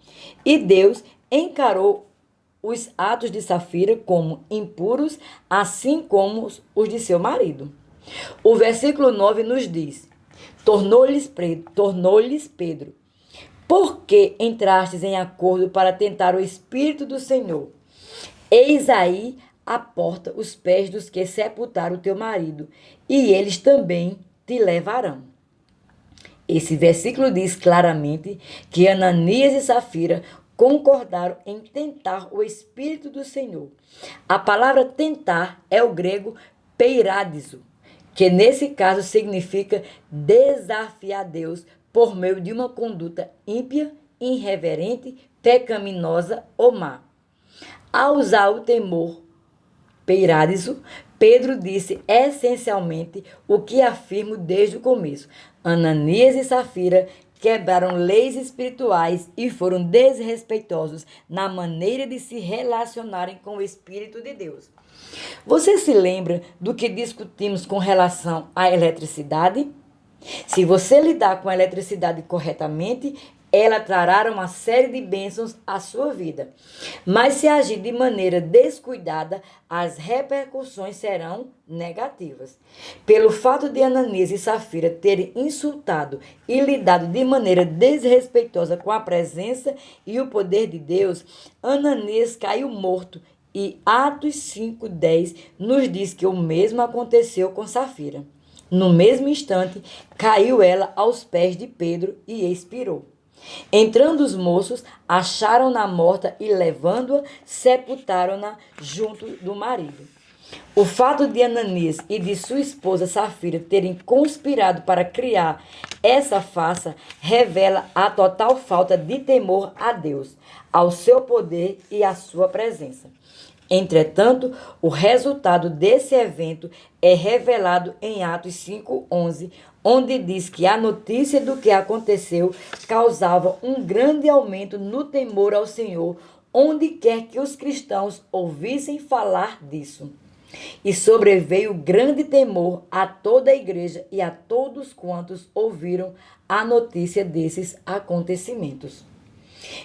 E Deus encarou os atos de Safira como impuros, assim como os de seu marido. O versículo 9 nos diz: tornou-lhes Pedro: Por que entrastes em acordo para tentar o Espírito do Senhor? Eis aí a porta os pés dos que sepultaram o teu marido, e eles também te levarão. Esse versículo diz claramente que Ananias e Safira concordaram em tentar o Espírito do Senhor. A palavra tentar é o grego peiradizo, que nesse caso significa desafiar Deus por meio de uma conduta ímpia, irreverente, pecaminosa ou má. Ao usar o temor peiradizo, Pedro disse essencialmente o que afirmo desde o começo. Ananias e Safira quebraram leis espirituais e foram desrespeitosos na maneira de se relacionarem com o Espírito de Deus. Você se lembra do que discutimos com relação à eletricidade? Se você lidar com a eletricidade corretamente, ela trará uma série de bênçãos à sua vida. Mas se agir de maneira descuidada, as repercussões serão negativas. Pelo fato de Ananias e Safira terem insultado e lidado de maneira desrespeitosa com a presença e o poder de Deus, Ananias caiu morto. E Atos 5:10 nos diz que o mesmo aconteceu com Safira. No mesmo instante, caiu ela aos pés de Pedro e expirou. Entrando os moços, acharam-na morta e, levando-a, sepultaram-na junto do marido. O fato de Ananias e de sua esposa Safira terem conspirado para criar essa farsa revela a total falta de temor a Deus, ao seu poder e à sua presença. Entretanto, o resultado desse evento é revelado em Atos 5:11, onde diz que a notícia do que aconteceu causava um grande aumento no temor ao Senhor, onde quer que os cristãos ouvissem falar disso. E sobreveio grande temor a toda a igreja e a todos quantos ouviram a notícia desses acontecimentos.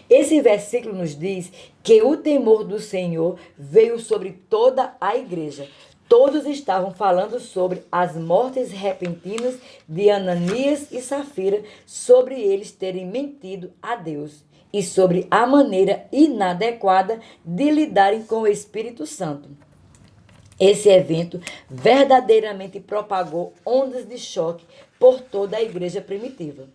Esse versículo nos diz que o temor do Senhor veio sobre toda a igreja. Todos estavam falando sobre as mortes repentinas de Ananias e Safira, sobre eles terem mentido a Deus e sobre a maneira inadequada de lidarem com o Espírito Santo. Esse evento verdadeiramente propagou ondas de choque por toda a igreja primitiva.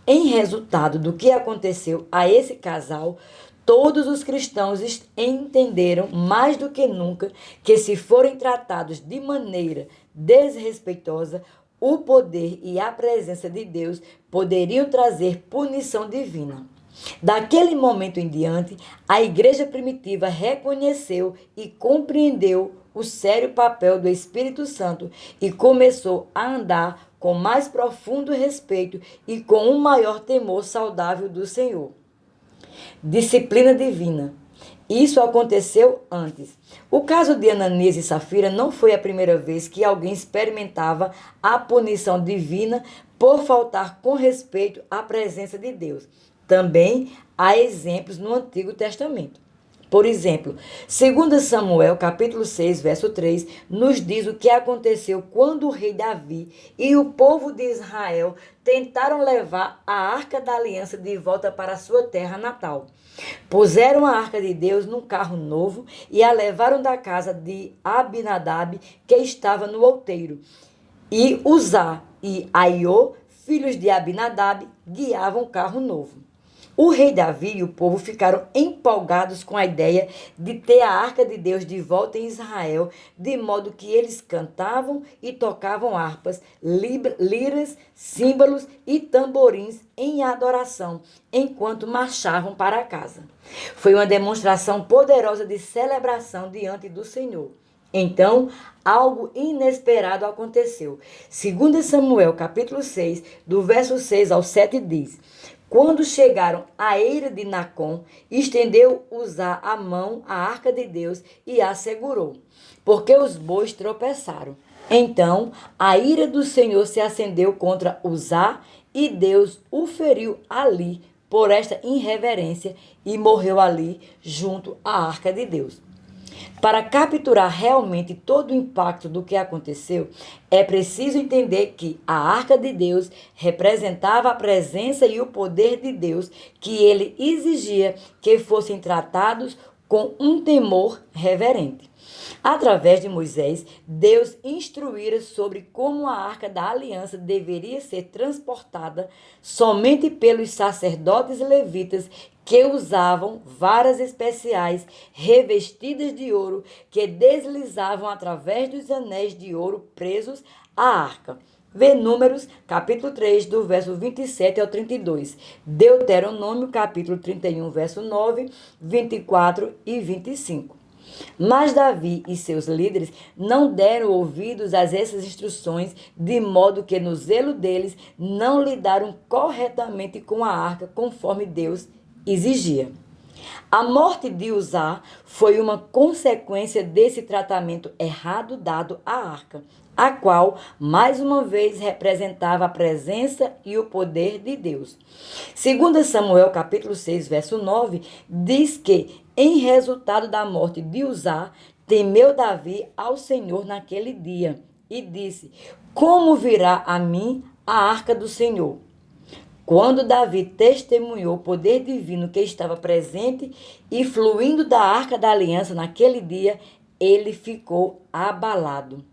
Em resultado do que aconteceu a esse casal, todos os cristãos entenderam mais do que nunca que, se forem tratados de maneira desrespeitosa, o poder e a presença de Deus poderiam trazer punição divina. Daquele momento em diante, a igreja primitiva reconheceu e compreendeu o sério papel do Espírito Santo e começou a andar com mais profundo respeito e com um maior temor saudável do Senhor. Disciplina divina. Isso aconteceu antes. O caso de Ananias e Safira não foi a primeira vez que alguém experimentava a punição divina por faltar com respeito à presença de Deus. Também há exemplos no Antigo Testamento. Por exemplo, 2 Samuel, capítulo 6, verso 3, nos diz o que aconteceu quando o rei Davi e o povo de Israel tentaram levar a Arca da Aliança de volta para a sua terra natal. Puseram a Arca de Deus num carro novo e a levaram da casa de Abinadab, que estava no outeiro. E Uzá e Aiô, filhos de Abinadab, guiavam o carro novo. O rei Davi e o povo ficaram empolgados com a ideia de ter a Arca de Deus de volta em Israel, de modo que eles cantavam e tocavam harpas, liras, símbolos e tamborins em adoração, enquanto marchavam para casa. Foi uma demonstração poderosa de celebração diante do Senhor. Então, algo inesperado aconteceu. 2 Samuel, capítulo 6, do verso 6 ao 7 diz: quando chegaram à eira de Nacon, estendeu Uzá a mão à arca de Deus e a segurou, porque os bois tropeçaram. Então a ira do Senhor se acendeu contra Uzá e Deus o feriu ali por esta irreverência e morreu ali junto à arca de Deus. Para capturar realmente todo o impacto do que aconteceu, é preciso entender que a Arca de Deus representava a presença e o poder de Deus, que ele exigia que fossem tratados com um temor reverente. Através de Moisés, Deus instruíra sobre como a Arca da Aliança deveria ser transportada somente pelos sacerdotes levitas, que usavam varas especiais revestidas de ouro que deslizavam através dos anéis de ouro presos à arca. Vê Números, capítulo 3, do verso 27 ao 32. Deuteronômio, capítulo 31, verso 9, 24 e 25. Mas Davi e seus líderes não deram ouvidos a essas instruções, de modo que no zelo deles não lidaram corretamente com a arca conforme Deus exigia. A morte de Uzá foi uma consequência desse tratamento errado dado à arca, a qual, mais uma vez, representava a presença e o poder de Deus. Segundo Samuel, capítulo 6, verso 9, diz que, em resultado da morte de Uzá, temeu Davi ao Senhor naquele dia e disse: como virá a mim a arca do Senhor? Quando Davi testemunhou o poder divino que estava presente e fluindo da Arca da Aliança naquele dia, ele ficou abalado.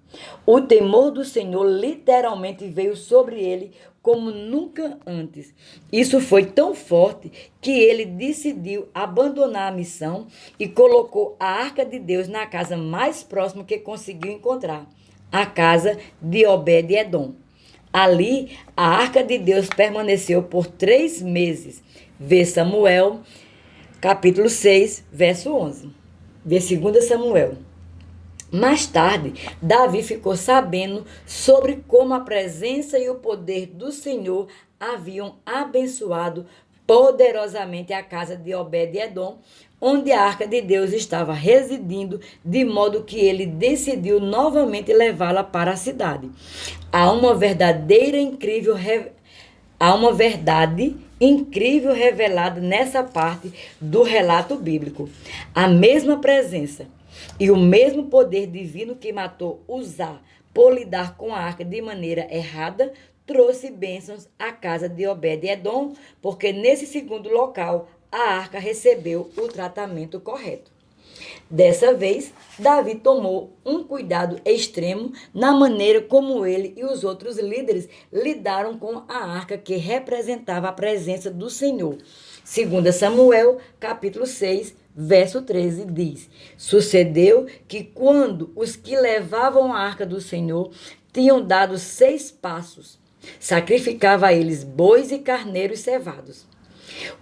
O temor do Senhor literalmente veio sobre ele como nunca antes. Isso foi tão forte que ele decidiu abandonar a missão e colocou a Arca de Deus na casa mais próxima que conseguiu encontrar, a casa de Obed-Edom. Ali, a Arca de Deus permaneceu por 3 meses. Vê Samuel, capítulo 6, verso 11. Vê 2 Samuel. Mais tarde, Davi ficou sabendo sobre como a presença e o poder do Senhor haviam abençoado poderosamente a casa de Obed-Edom, onde a Arca de Deus estava residindo, de modo que ele decidiu novamente levá-la para a cidade. Há uma verdade incrível revelada nessa parte do relato bíblico. A mesma presença e o mesmo poder divino que matou Uzá por lidar com a arca de maneira errada, trouxe bênçãos à casa de Obed-Edom, porque nesse segundo local a arca recebeu o tratamento correto. Dessa vez, Davi tomou um cuidado extremo na maneira como ele e os outros líderes lidaram com a arca que representava a presença do Senhor. 2 Samuel, capítulo 6, verso 13, diz: sucedeu que quando os que levavam a arca do Senhor tinham dado 6 passos, sacrificava a eles bois e carneiros cevados.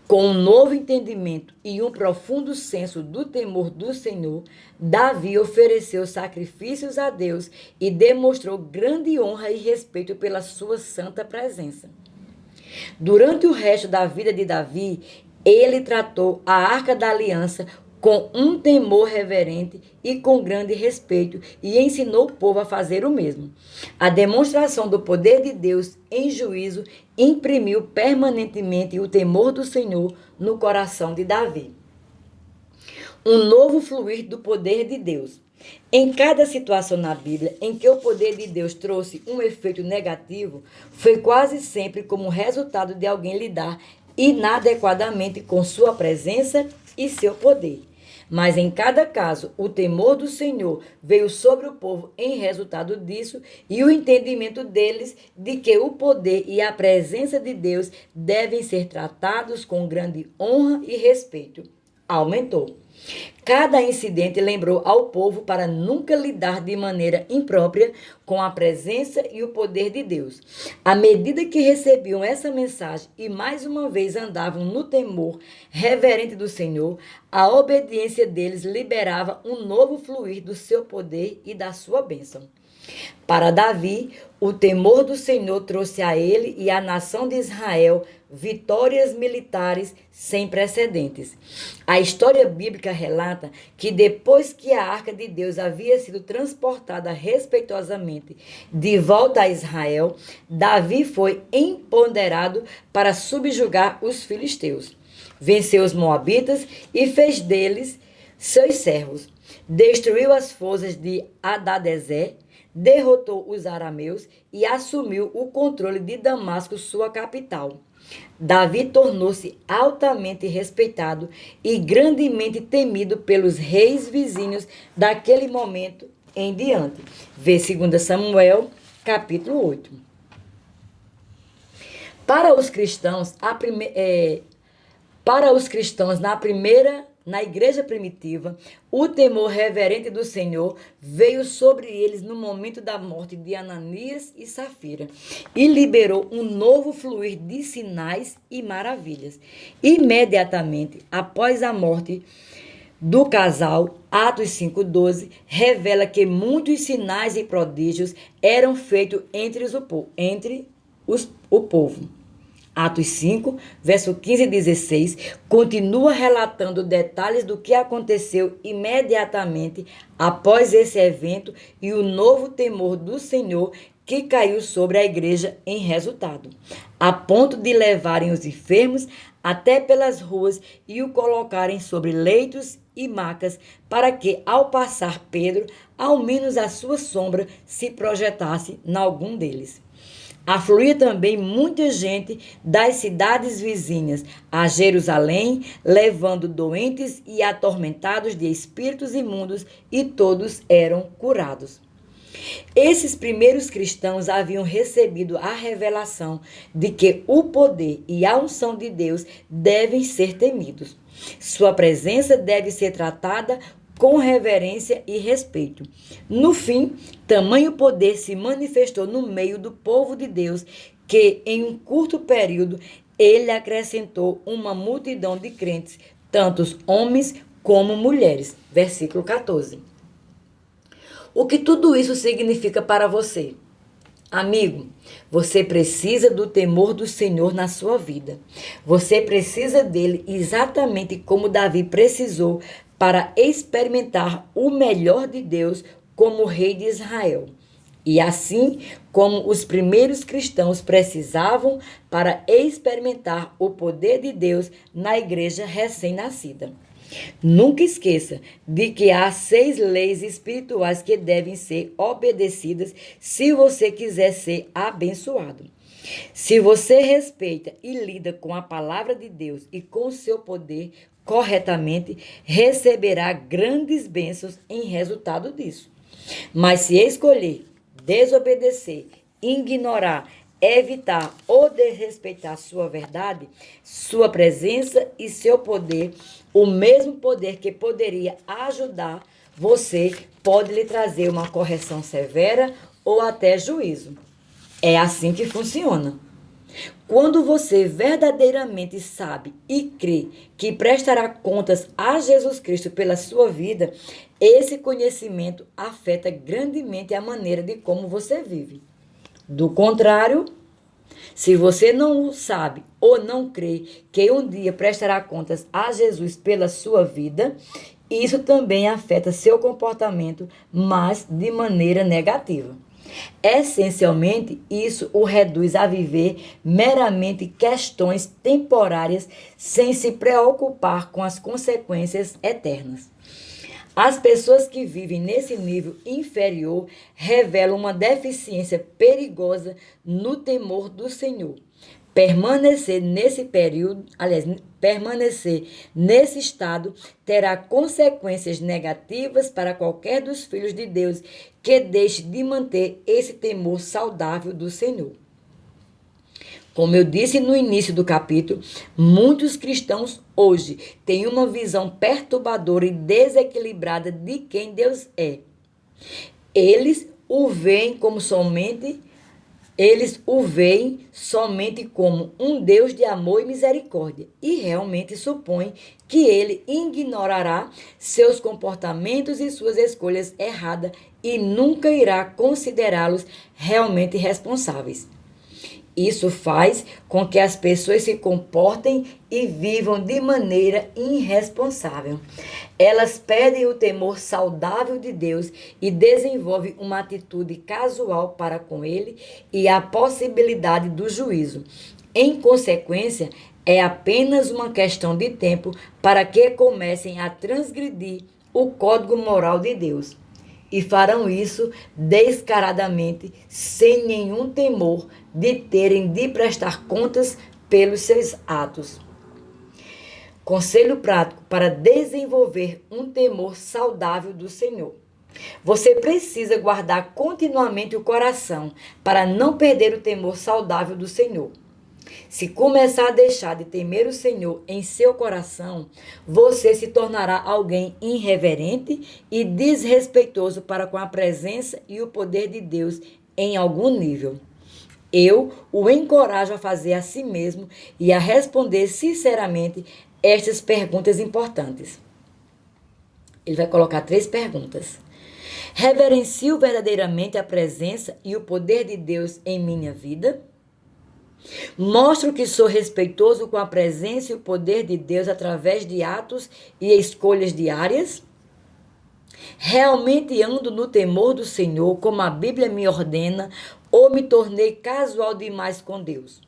Com um novo entendimento e um profundo senso do temor do Senhor, Davi ofereceu sacrifícios a Deus e demonstrou grande honra e respeito pela sua santa presença. Durante o resto da vida de Davi, ele tratou a Arca da Aliança com um temor reverente e com grande respeito, e ensinou o povo a fazer o mesmo. A demonstração do poder de Deus em juízo imprimiu permanentemente o temor do Senhor no coração de Davi. Um novo fluir do poder de Deus. Em cada situação na Bíblia em que o poder de Deus trouxe um efeito negativo, foi quase sempre como resultado de alguém lidar inadequadamente com sua presença e seu poder. Mas em cada caso, o temor do Senhor veio sobre o povo em resultado disso, e o entendimento deles de que o poder e a presença de Deus devem ser tratados com grande honra e respeito aumentou. Cada incidente lembrou ao povo para nunca lidar de maneira imprópria com a presença e o poder de Deus. À medida que recebiam essa mensagem e mais uma vez andavam no temor reverente do Senhor, a obediência deles liberava um novo fluir do seu poder e da sua bênção. Para Davi, o temor do Senhor trouxe a ele e à nação de Israel vitórias militares sem precedentes. A história bíblica relata que depois que a Arca de Deus havia sido transportada respeitosamente de volta a Israel, Davi foi empoderado para subjugar os filisteus. Venceu os moabitas e fez deles seus servos. destruiu as forças de Hadadezer, derrotou os arameus e assumiu o controle de Damasco, sua capital. Davi tornou-se altamente respeitado e grandemente temido pelos reis vizinhos daquele momento em diante. Vê 2 Samuel, capítulo 8. Para os cristãos, na igreja primitiva, o temor reverente do Senhor veio sobre eles no momento da morte de Ananias e Safira e liberou um novo fluir de sinais e maravilhas. Imediatamente após a morte do casal, Atos 5,12, revela que muitos sinais e prodígios eram feitos entre o povo. Atos 5, verso 15 e 16, continua relatando detalhes do que aconteceu imediatamente após esse evento e o novo temor do Senhor que caiu sobre a igreja em resultado, a ponto de levarem os enfermos até pelas ruas e o colocarem sobre leitos e macas, para que, ao passar Pedro, ao menos a sua sombra se projetasse em algum deles. Afluía também muita gente das cidades vizinhas a Jerusalém, levando doentes e atormentados de espíritos imundos, e todos eram curados. Esses primeiros cristãos haviam recebido a revelação de que o poder e a unção de Deus devem ser temidos. Sua presença deve ser tratada com reverência e respeito. No fim, tamanho poder se manifestou no meio do povo de Deus que, em um curto período, ele acrescentou uma multidão de crentes, tanto homens como mulheres. Versículo 14. O que tudo isso significa para você? Amigo, você precisa do temor do Senhor na sua vida. Você precisa dele exatamente como Davi precisou para experimentar o melhor de Deus como rei de Israel. E assim como os primeiros cristãos precisavam para experimentar o poder de Deus na igreja recém-nascida. Nunca esqueça de que há 6 leis espirituais que devem ser obedecidas se você quiser ser abençoado. Se você respeita e lida com a palavra de Deus e com o seu poder corretamente, receberá grandes bênçãos em resultado disso. Mas se escolher desobedecer, ignorar, evitar ou desrespeitar sua verdade, sua presença e seu poder, o mesmo poder que poderia ajudar você pode lhe trazer uma correção severa ou até juízo. É assim que funciona. Quando você verdadeiramente sabe e crê que prestará contas a Jesus Cristo pela sua vida, esse conhecimento afeta grandemente a maneira de como você vive. Do contrário, se você não sabe ou não crê que um dia prestará contas a Jesus pela sua vida, isso também afeta seu comportamento, mas de maneira negativa. Essencialmente, isso o reduz a viver meramente questões temporárias sem se preocupar com as consequências eternas. As pessoas que vivem nesse nível inferior revelam uma deficiência perigosa no temor do Senhor. Permanecer nesse estado terá consequências negativas para qualquer dos filhos de Deus que deixe de manter esse temor saudável do Senhor. Como eu disse no início do capítulo, muitos cristãos hoje têm uma visão perturbadora e desequilibrada de quem Deus é. Eles o veem somente como um Deus de amor e misericórdia e realmente supõem que ele ignorará seus comportamentos e suas escolhas erradas e nunca irá considerá-los realmente responsáveis. Isso faz com que as pessoas se comportem e vivam de maneira irresponsável. Elas perdem o temor saudável de Deus e desenvolvem uma atitude casual para com Ele e a possibilidade do juízo. Em consequência, é apenas uma questão de tempo para que comecem a transgredir o código moral de Deus. E farão isso descaradamente, sem nenhum temor de terem de prestar contas pelos seus atos. Conselho prático para desenvolver um temor saudável do Senhor. Você precisa guardar continuamente o coração para não perder o temor saudável do Senhor. Se começar a deixar de temer o Senhor em seu coração, você se tornará alguém irreverente e desrespeitoso para com a presença e o poder de Deus em algum nível. Eu o encorajo a fazer a si mesmo e a responder sinceramente estas perguntas importantes. Ele vai colocar 3 perguntas. Reverencio verdadeiramente a presença e o poder de Deus em minha vida? Mostro que sou respeitoso com a presença e o poder de Deus através de atos e escolhas diárias? Realmente ando no temor do Senhor, como a Bíblia me ordena, ou me tornei casual demais com Deus?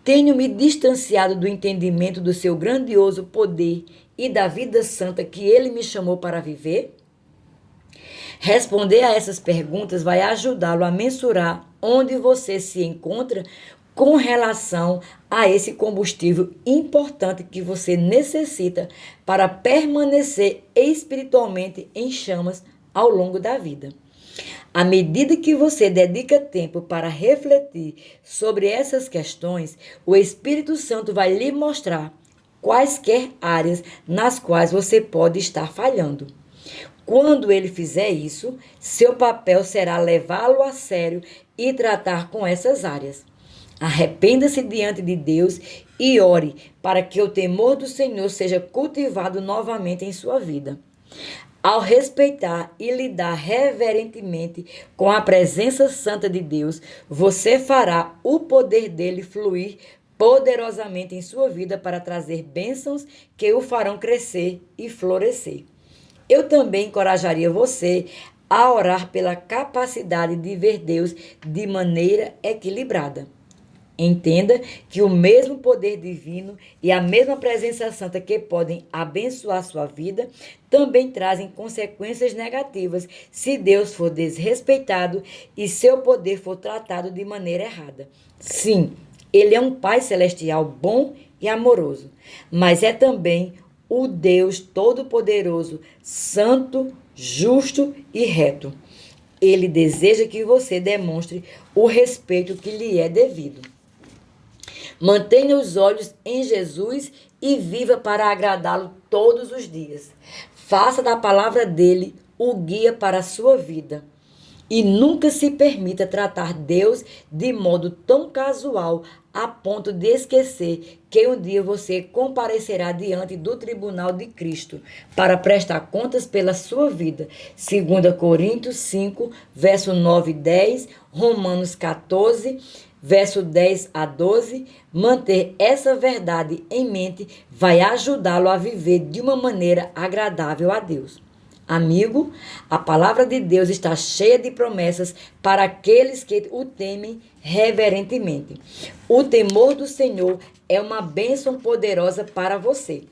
Tenho me distanciado do entendimento do seu grandioso poder e da vida santa que ele me chamou para viver? Responder a essas perguntas vai ajudá-lo a mensurar onde você se encontra com relação a esse combustível importante que você necessita para permanecer espiritualmente em chamas ao longo da vida. À medida que você dedica tempo para refletir sobre essas questões, o Espírito Santo vai lhe mostrar quaisquer áreas nas quais você pode estar falhando. Quando ele fizer isso, seu papel será levá-lo a sério e tratar com essas áreas. Arrependa-se diante de Deus e ore para que o temor do Senhor seja cultivado novamente em sua vida. Ao respeitar e lidar reverentemente com a presença santa de Deus, você fará o poder dele fluir poderosamente em sua vida para trazer bênçãos que o farão crescer e florescer. Eu também encorajaria você a orar pela capacidade de ver Deus de maneira equilibrada. Entenda que o mesmo poder divino e a mesma presença santa que podem abençoar sua vida também trazem consequências negativas se Deus for desrespeitado e seu poder for tratado de maneira errada. Sim, ele é um Pai celestial bom e amoroso, mas é também o Deus Todo-Poderoso, santo, justo e reto. Ele deseja que você demonstre o respeito que lhe é devido. Mantenha os olhos em Jesus e viva para agradá-lo todos os dias. Faça da palavra dele o guia para a sua vida. E nunca se permita tratar Deus de modo tão casual a ponto de esquecer que um dia você comparecerá diante do tribunal de Cristo para prestar contas pela sua vida. 2 Coríntios 5, verso 9 e 10, Romanos 14, verso 10 a 12. Manter essa verdade em mente vai ajudá-lo a viver de uma maneira agradável a Deus. Amigo, a palavra de Deus está cheia de promessas para aqueles que o temem reverentemente. O temor do Senhor é uma bênção poderosa para você.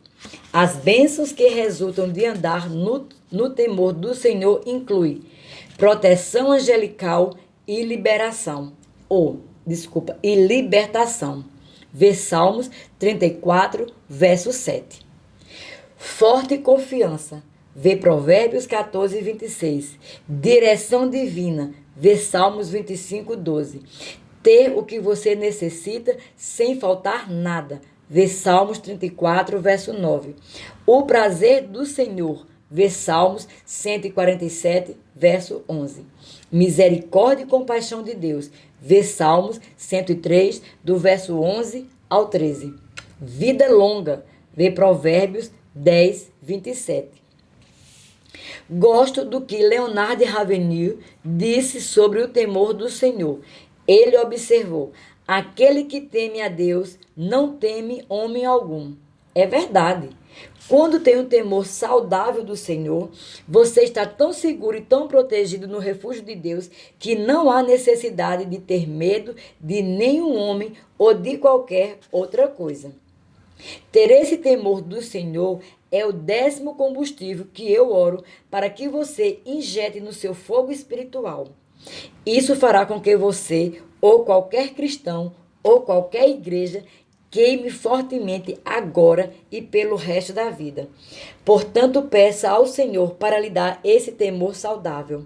As bênçãos que resultam de andar no temor do Senhor incluem proteção angelical e libertação. Vê Salmos 34, verso 7. Forte confiança. Vê Provérbios 14, 26. Direção divina. Vê Salmos 25, 12. Ter o que você necessita sem faltar nada. Vê Salmos 34, verso 9. O prazer do Senhor. Vê Salmos 147, verso 11. Misericórdia e compaixão de Deus. Vê Salmos 103, do verso 11 ao 13. Vida longa. Vê Provérbios 10, 27. Gosto do que Leonard Ravenhill disse sobre o temor do Senhor. Ele observou: aquele que teme a Deus não teme homem algum. É verdade. Quando tem um temor saudável do Senhor, você está tão seguro e tão protegido no refúgio de Deus que não há necessidade de ter medo de nenhum homem ou de qualquer outra coisa. Ter esse temor do Senhor é o 10º combustível que eu oro para que você injete no seu fogo espiritual. Isso fará com que você, ou qualquer cristão, ou qualquer igreja, queime fortemente agora e pelo resto da vida. Portanto, peça ao Senhor para lhe dar esse temor saudável.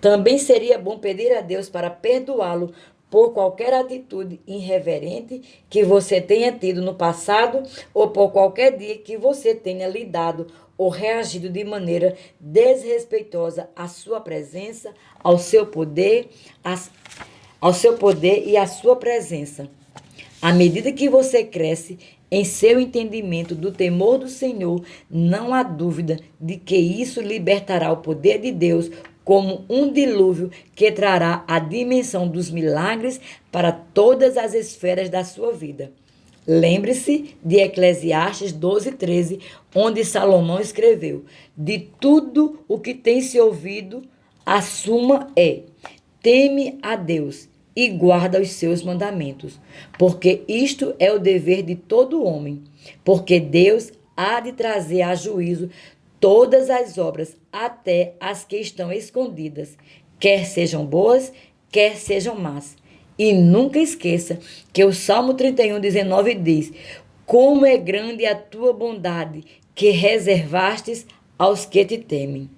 Também seria bom pedir a Deus para perdoá-lo por qualquer atitude irreverente que você tenha tido no passado ou por qualquer dia que você tenha lidado ou reagido de maneira desrespeitosa à sua presença, ao seu poder e à sua presença. À medida que você cresce em seu entendimento do temor do Senhor, não há dúvida de que isso libertará o poder de Deus como um dilúvio que trará a dimensão dos milagres para todas as esferas da sua vida. Lembre-se de Eclesiastes 12:13, onde Salomão escreveu: de tudo o que tem se ouvido, a suma é: teme a Deus e guarda os seus mandamentos, porque isto é o dever de todo homem, porque Deus há de trazer a juízo todas as obras, até as que estão escondidas, quer sejam boas, quer sejam más. E nunca esqueça que o Salmo 31:19 diz: como é grande a tua bondade, que reservastes aos que te temem.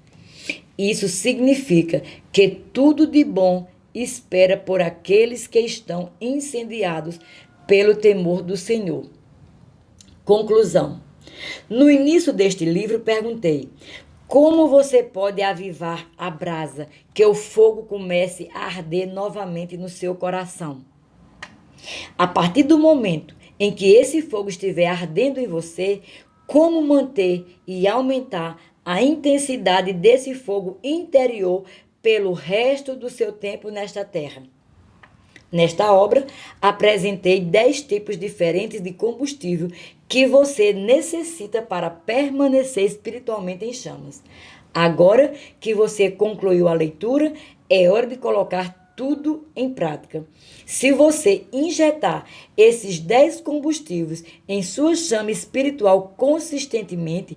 Isso significa que tudo de bom espera por aqueles que estão incendiados pelo temor do Senhor. Conclusão. No início deste livro, perguntei: como você pode avivar a brasa, que o fogo comece a arder novamente no seu coração? A partir do momento em que esse fogo estiver ardendo em você, como manter e aumentar a intensidade desse fogo interior pelo resto do seu tempo nesta terra? Nesta obra, apresentei 10 tipos diferentes de combustível que você necessita para permanecer espiritualmente em chamas. Agora que você concluiu a leitura, é hora de colocar tudo em prática. Se você injetar esses 10 combustíveis em sua chama espiritual consistentemente,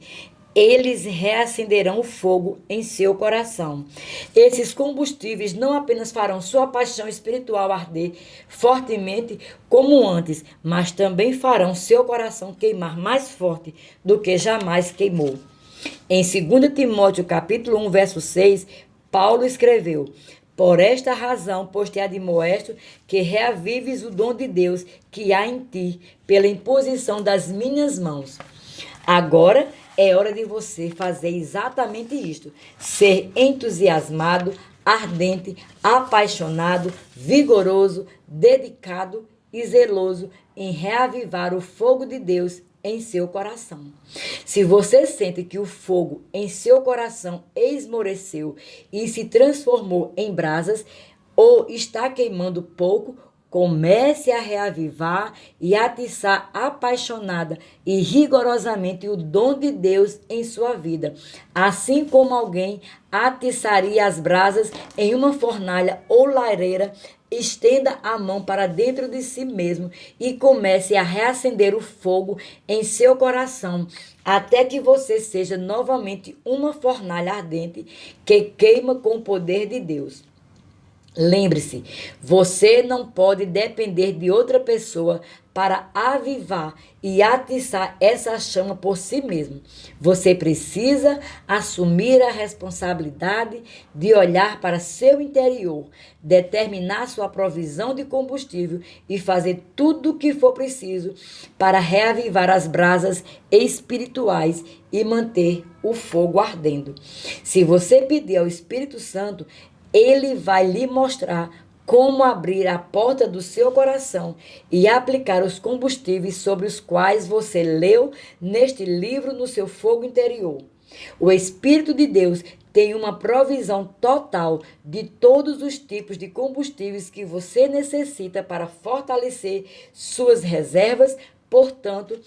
eles reacenderão o fogo em seu coração. Esses combustíveis não apenas farão sua paixão espiritual arder fortemente como antes, mas também farão seu coração queimar mais forte do que jamais queimou. Em 2 Timóteo capítulo 1, verso 6, Paulo escreveu: por esta razão, pois te admoesto que reavives o dom de Deus que há em ti, pela imposição das minhas mãos. Agora é hora de você fazer exatamente isto: ser entusiasmado, ardente, apaixonado, vigoroso, dedicado e zeloso em reavivar o fogo de Deus em seu coração. Se você sente que o fogo em seu coração esmoreceu e se transformou em brasas, ou está queimando pouco, comece a reavivar e atiçar apaixonada e rigorosamente o dom de Deus em sua vida, assim como alguém atiçaria as brasas em uma fornalha ou lareira. Estenda a mão para dentro de si mesmo e comece a reacender o fogo em seu coração, até que você seja novamente uma fornalha ardente que queima com o poder de Deus. Lembre-se, você não pode depender de outra pessoa para avivar e atiçar essa chama por si mesmo. Você precisa assumir a responsabilidade de olhar para seu interior, determinar sua provisão de combustível e fazer tudo o que for preciso para reavivar as brasas espirituais e manter o fogo ardendo. Se você pedir ao Espírito Santo, ele vai lhe mostrar como abrir a porta do seu coração e aplicar os combustíveis sobre os quais você leu neste livro no seu fogo interior. O Espírito de Deus tem uma provisão total de todos os tipos de combustíveis que você necessita para fortalecer suas reservas. Portanto,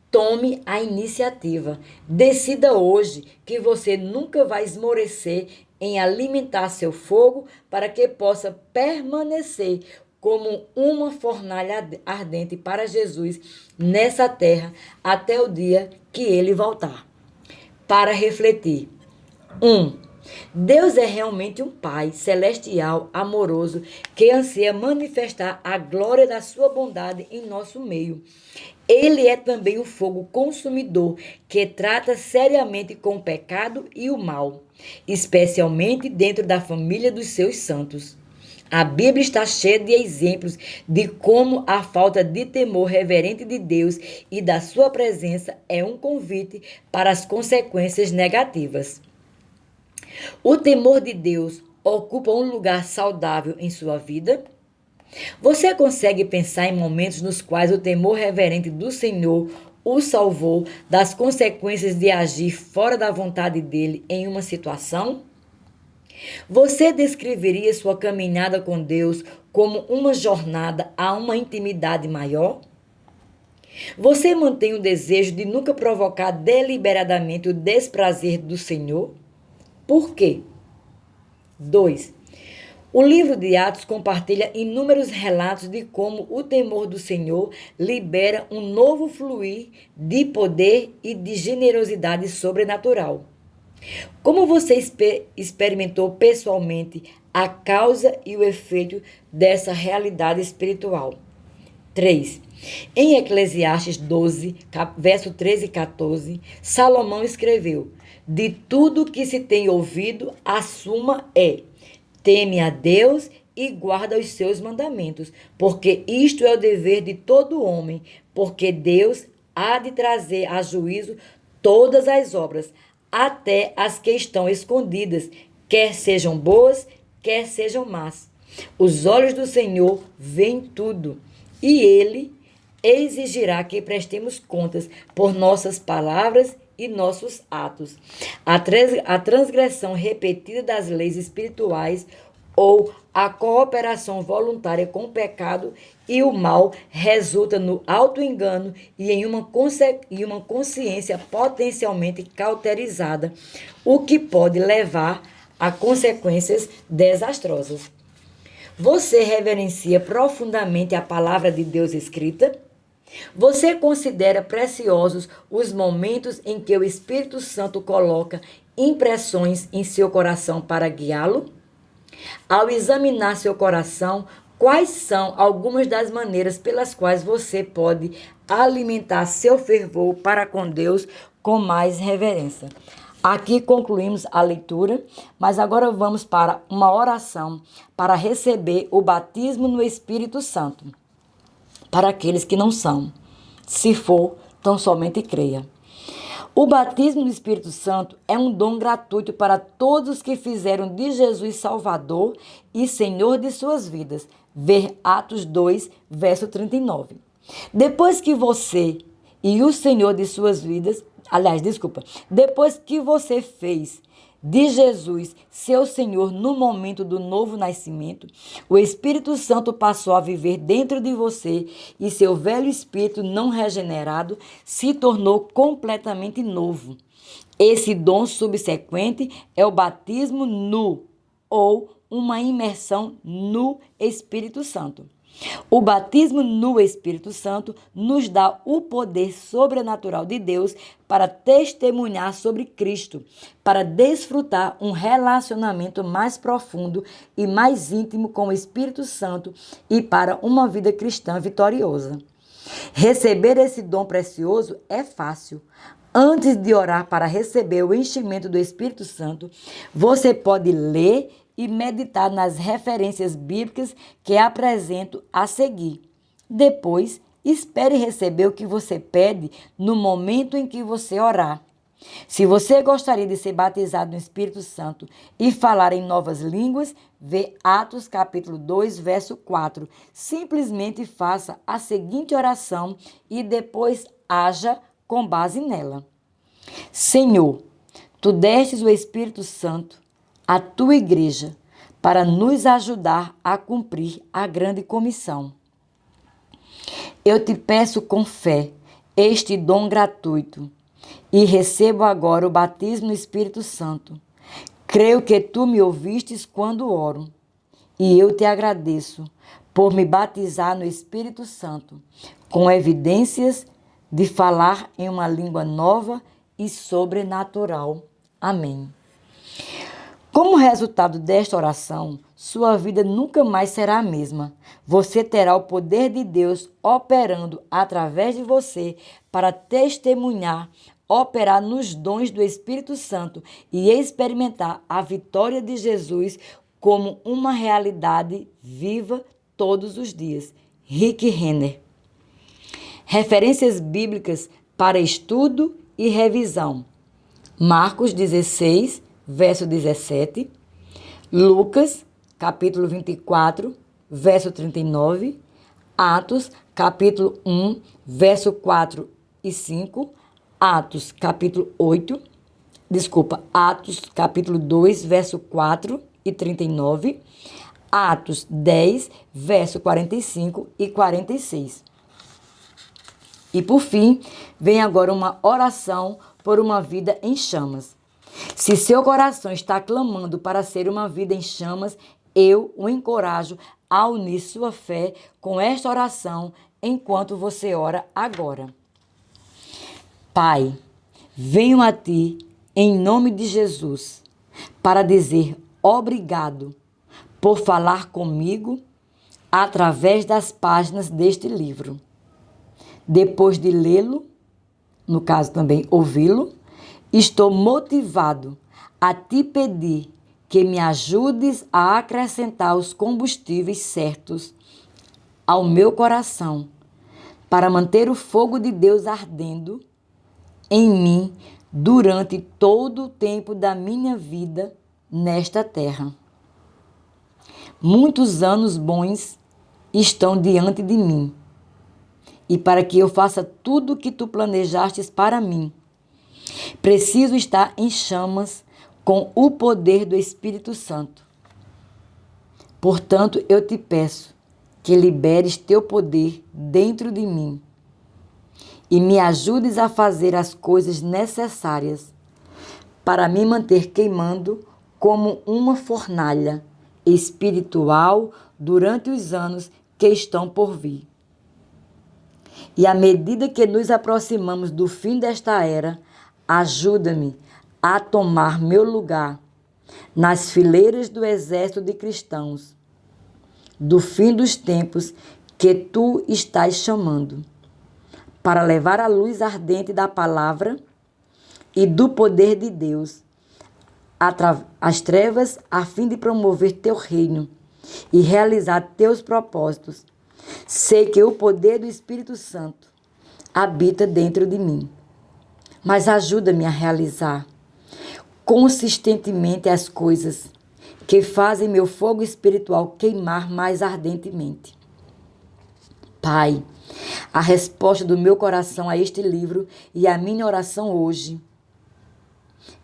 tome a iniciativa. Decida hoje que você nunca vai esmorecer em alimentar seu fogo para que possa permanecer como uma fornalha ardente para Jesus nessa terra até o dia que ele voltar. para refletir. 1. Deus é realmente um Pai celestial, amoroso, que anseia manifestar a glória da sua bondade em nosso meio. Ele é também o fogo consumidor, que trata seriamente com o pecado e o mal, especialmente dentro da família dos seus santos. A Bíblia está cheia de exemplos de como a falta de temor reverente de Deus e da sua presença é um convite para as consequências negativas. O temor de Deus ocupa um lugar saudável em sua vida? Você consegue pensar em momentos nos quais o temor reverente do Senhor o salvou das consequências de agir fora da vontade dele em uma situação? Você descreveria sua caminhada com Deus como uma jornada a uma intimidade maior? Você mantém o desejo de nunca provocar deliberadamente o desprazer do Senhor? Por quê? 2. O livro de Atos compartilha inúmeros relatos de como o temor do Senhor libera um novo fluir de poder e de generosidade sobrenatural. Como você experimentou pessoalmente a causa e o efeito dessa realidade espiritual? 3. Em Eclesiastes 12, verso 13 e 14, Salomão escreveu: de tudo que se tem ouvido, a suma é: teme a Deus e guarda os seus mandamentos, porque isto é o dever de todo homem, porque Deus há de trazer a juízo todas as obras, até as que estão escondidas, quer sejam boas, quer sejam más. Os olhos do Senhor veem tudo, e Ele exigirá que prestemos contas por nossas palavras e nossos atos. A transgressão repetida das leis espirituais ou a cooperação voluntária com o pecado e o mal resulta no auto-engano e em uma consciência potencialmente cauterizada, o que pode levar a consequências desastrosas. Você reverencia profundamente a palavra de Deus escrita? Você considera preciosos os momentos em que o Espírito Santo coloca impressões em seu coração para guiá-lo? Ao examinar seu coração, quais são algumas das maneiras pelas quais você pode alimentar seu fervor para com Deus com mais reverência? Aqui concluímos a leitura, mas agora vamos para uma oração para receber o batismo no Espírito Santo. Para aqueles que não são. Se for, tão somente creia. O batismo no Espírito Santo é um dom gratuito para todos os que fizeram de Jesus Salvador e Senhor de suas vidas. Ver Atos 2, verso 39. Depois que você e o Senhor de suas vidas, depois que você fez de Jesus, seu Senhor, no momento do novo nascimento, o Espírito Santo passou a viver dentro de você e seu velho espírito não regenerado se tornou completamente novo. Esse dom subsequente é o batismo nu ou uma imersão no Espírito Santo. O batismo no Espírito Santo nos dá o poder sobrenatural de Deus para testemunhar sobre Cristo, para desfrutar um relacionamento mais profundo e mais íntimo com o Espírito Santo e para uma vida cristã vitoriosa. Receber esse dom precioso é fácil. Antes de orar para receber o enchimento do Espírito Santo, você pode ler e meditar nas referências bíblicas que apresento a seguir. Depois, espere receber o que você pede no momento em que você orar. Se você gostaria de ser batizado no Espírito Santo e falar em novas línguas, vê Atos capítulo 2, verso 4. Simplesmente faça a seguinte oração e depois haja com base nela. Senhor, Tu destes o Espírito Santo à Tua igreja para nos ajudar a cumprir a grande comissão. Eu te peço com fé este dom gratuito e recebo agora o batismo no Espírito Santo. Creio que Tu me ouvistes quando oro e eu te agradeço por me batizar no Espírito Santo com evidências de falar em uma língua nova e sobrenatural. Amém. Como resultado desta oração, sua vida nunca mais será a mesma. Você terá o poder de Deus operando através de você para testemunhar, operar nos dons do Espírito Santo e experimentar a vitória de Jesus como uma realidade viva todos os dias. Rick Renner. Referências bíblicas para estudo e revisão. Marcos 16, verso 17. Lucas, capítulo 24, verso 39. Atos, capítulo 1, verso 4 e 5. Atos, capítulo 8. Atos, capítulo 2, verso 4 e 39. Atos 10, verso 45 e 46. E por fim, vem agora uma oração por uma vida em chamas. Se seu coração está clamando para ser uma vida em chamas, eu o encorajo a unir sua fé com esta oração enquanto você ora agora. Pai, venho a Ti em nome de Jesus para dizer obrigado por falar comigo através das páginas deste livro. Depois de lê-lo, no caso também ouvi-lo, estou motivado a Te pedir que me ajudes a acrescentar os combustíveis certos ao meu coração para manter o fogo de Deus ardendo em mim durante todo o tempo da minha vida nesta terra. Muitos anos bons estão diante de mim, e para que eu faça tudo o que Tu planejastes para mim, preciso estar em chamas com o poder do Espírito Santo. Portanto, eu Te peço que liberes Teu poder dentro de mim e me ajudes a fazer as coisas necessárias para me manter queimando como uma fornalha espiritual durante os anos que estão por vir. E à medida que nos aproximamos do fim desta era, ajuda-me a tomar meu lugar nas fileiras do exército de cristãos, do fim dos tempos que Tu estás chamando, para levar a luz ardente da palavra e do poder de Deus às trevas, a fim de promover Teu reino e realizar Teus propósitos. Sei que o poder do Espírito Santo habita dentro de mim, mas ajuda-me a realizar consistentemente as coisas que fazem meu fogo espiritual queimar mais ardentemente. Pai, a resposta do meu coração a este livro e a minha oração hoje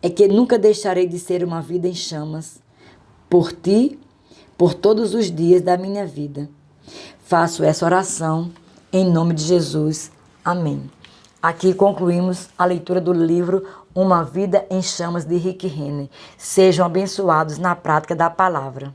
é que nunca deixarei de ser uma vida em chamas por Ti, por todos os dias da minha vida. Faço essa oração em nome de Jesus. Amém. Aqui concluímos a leitura do livro Uma Vida em Chamas de Rick Renner. Sejam abençoados na prática da palavra.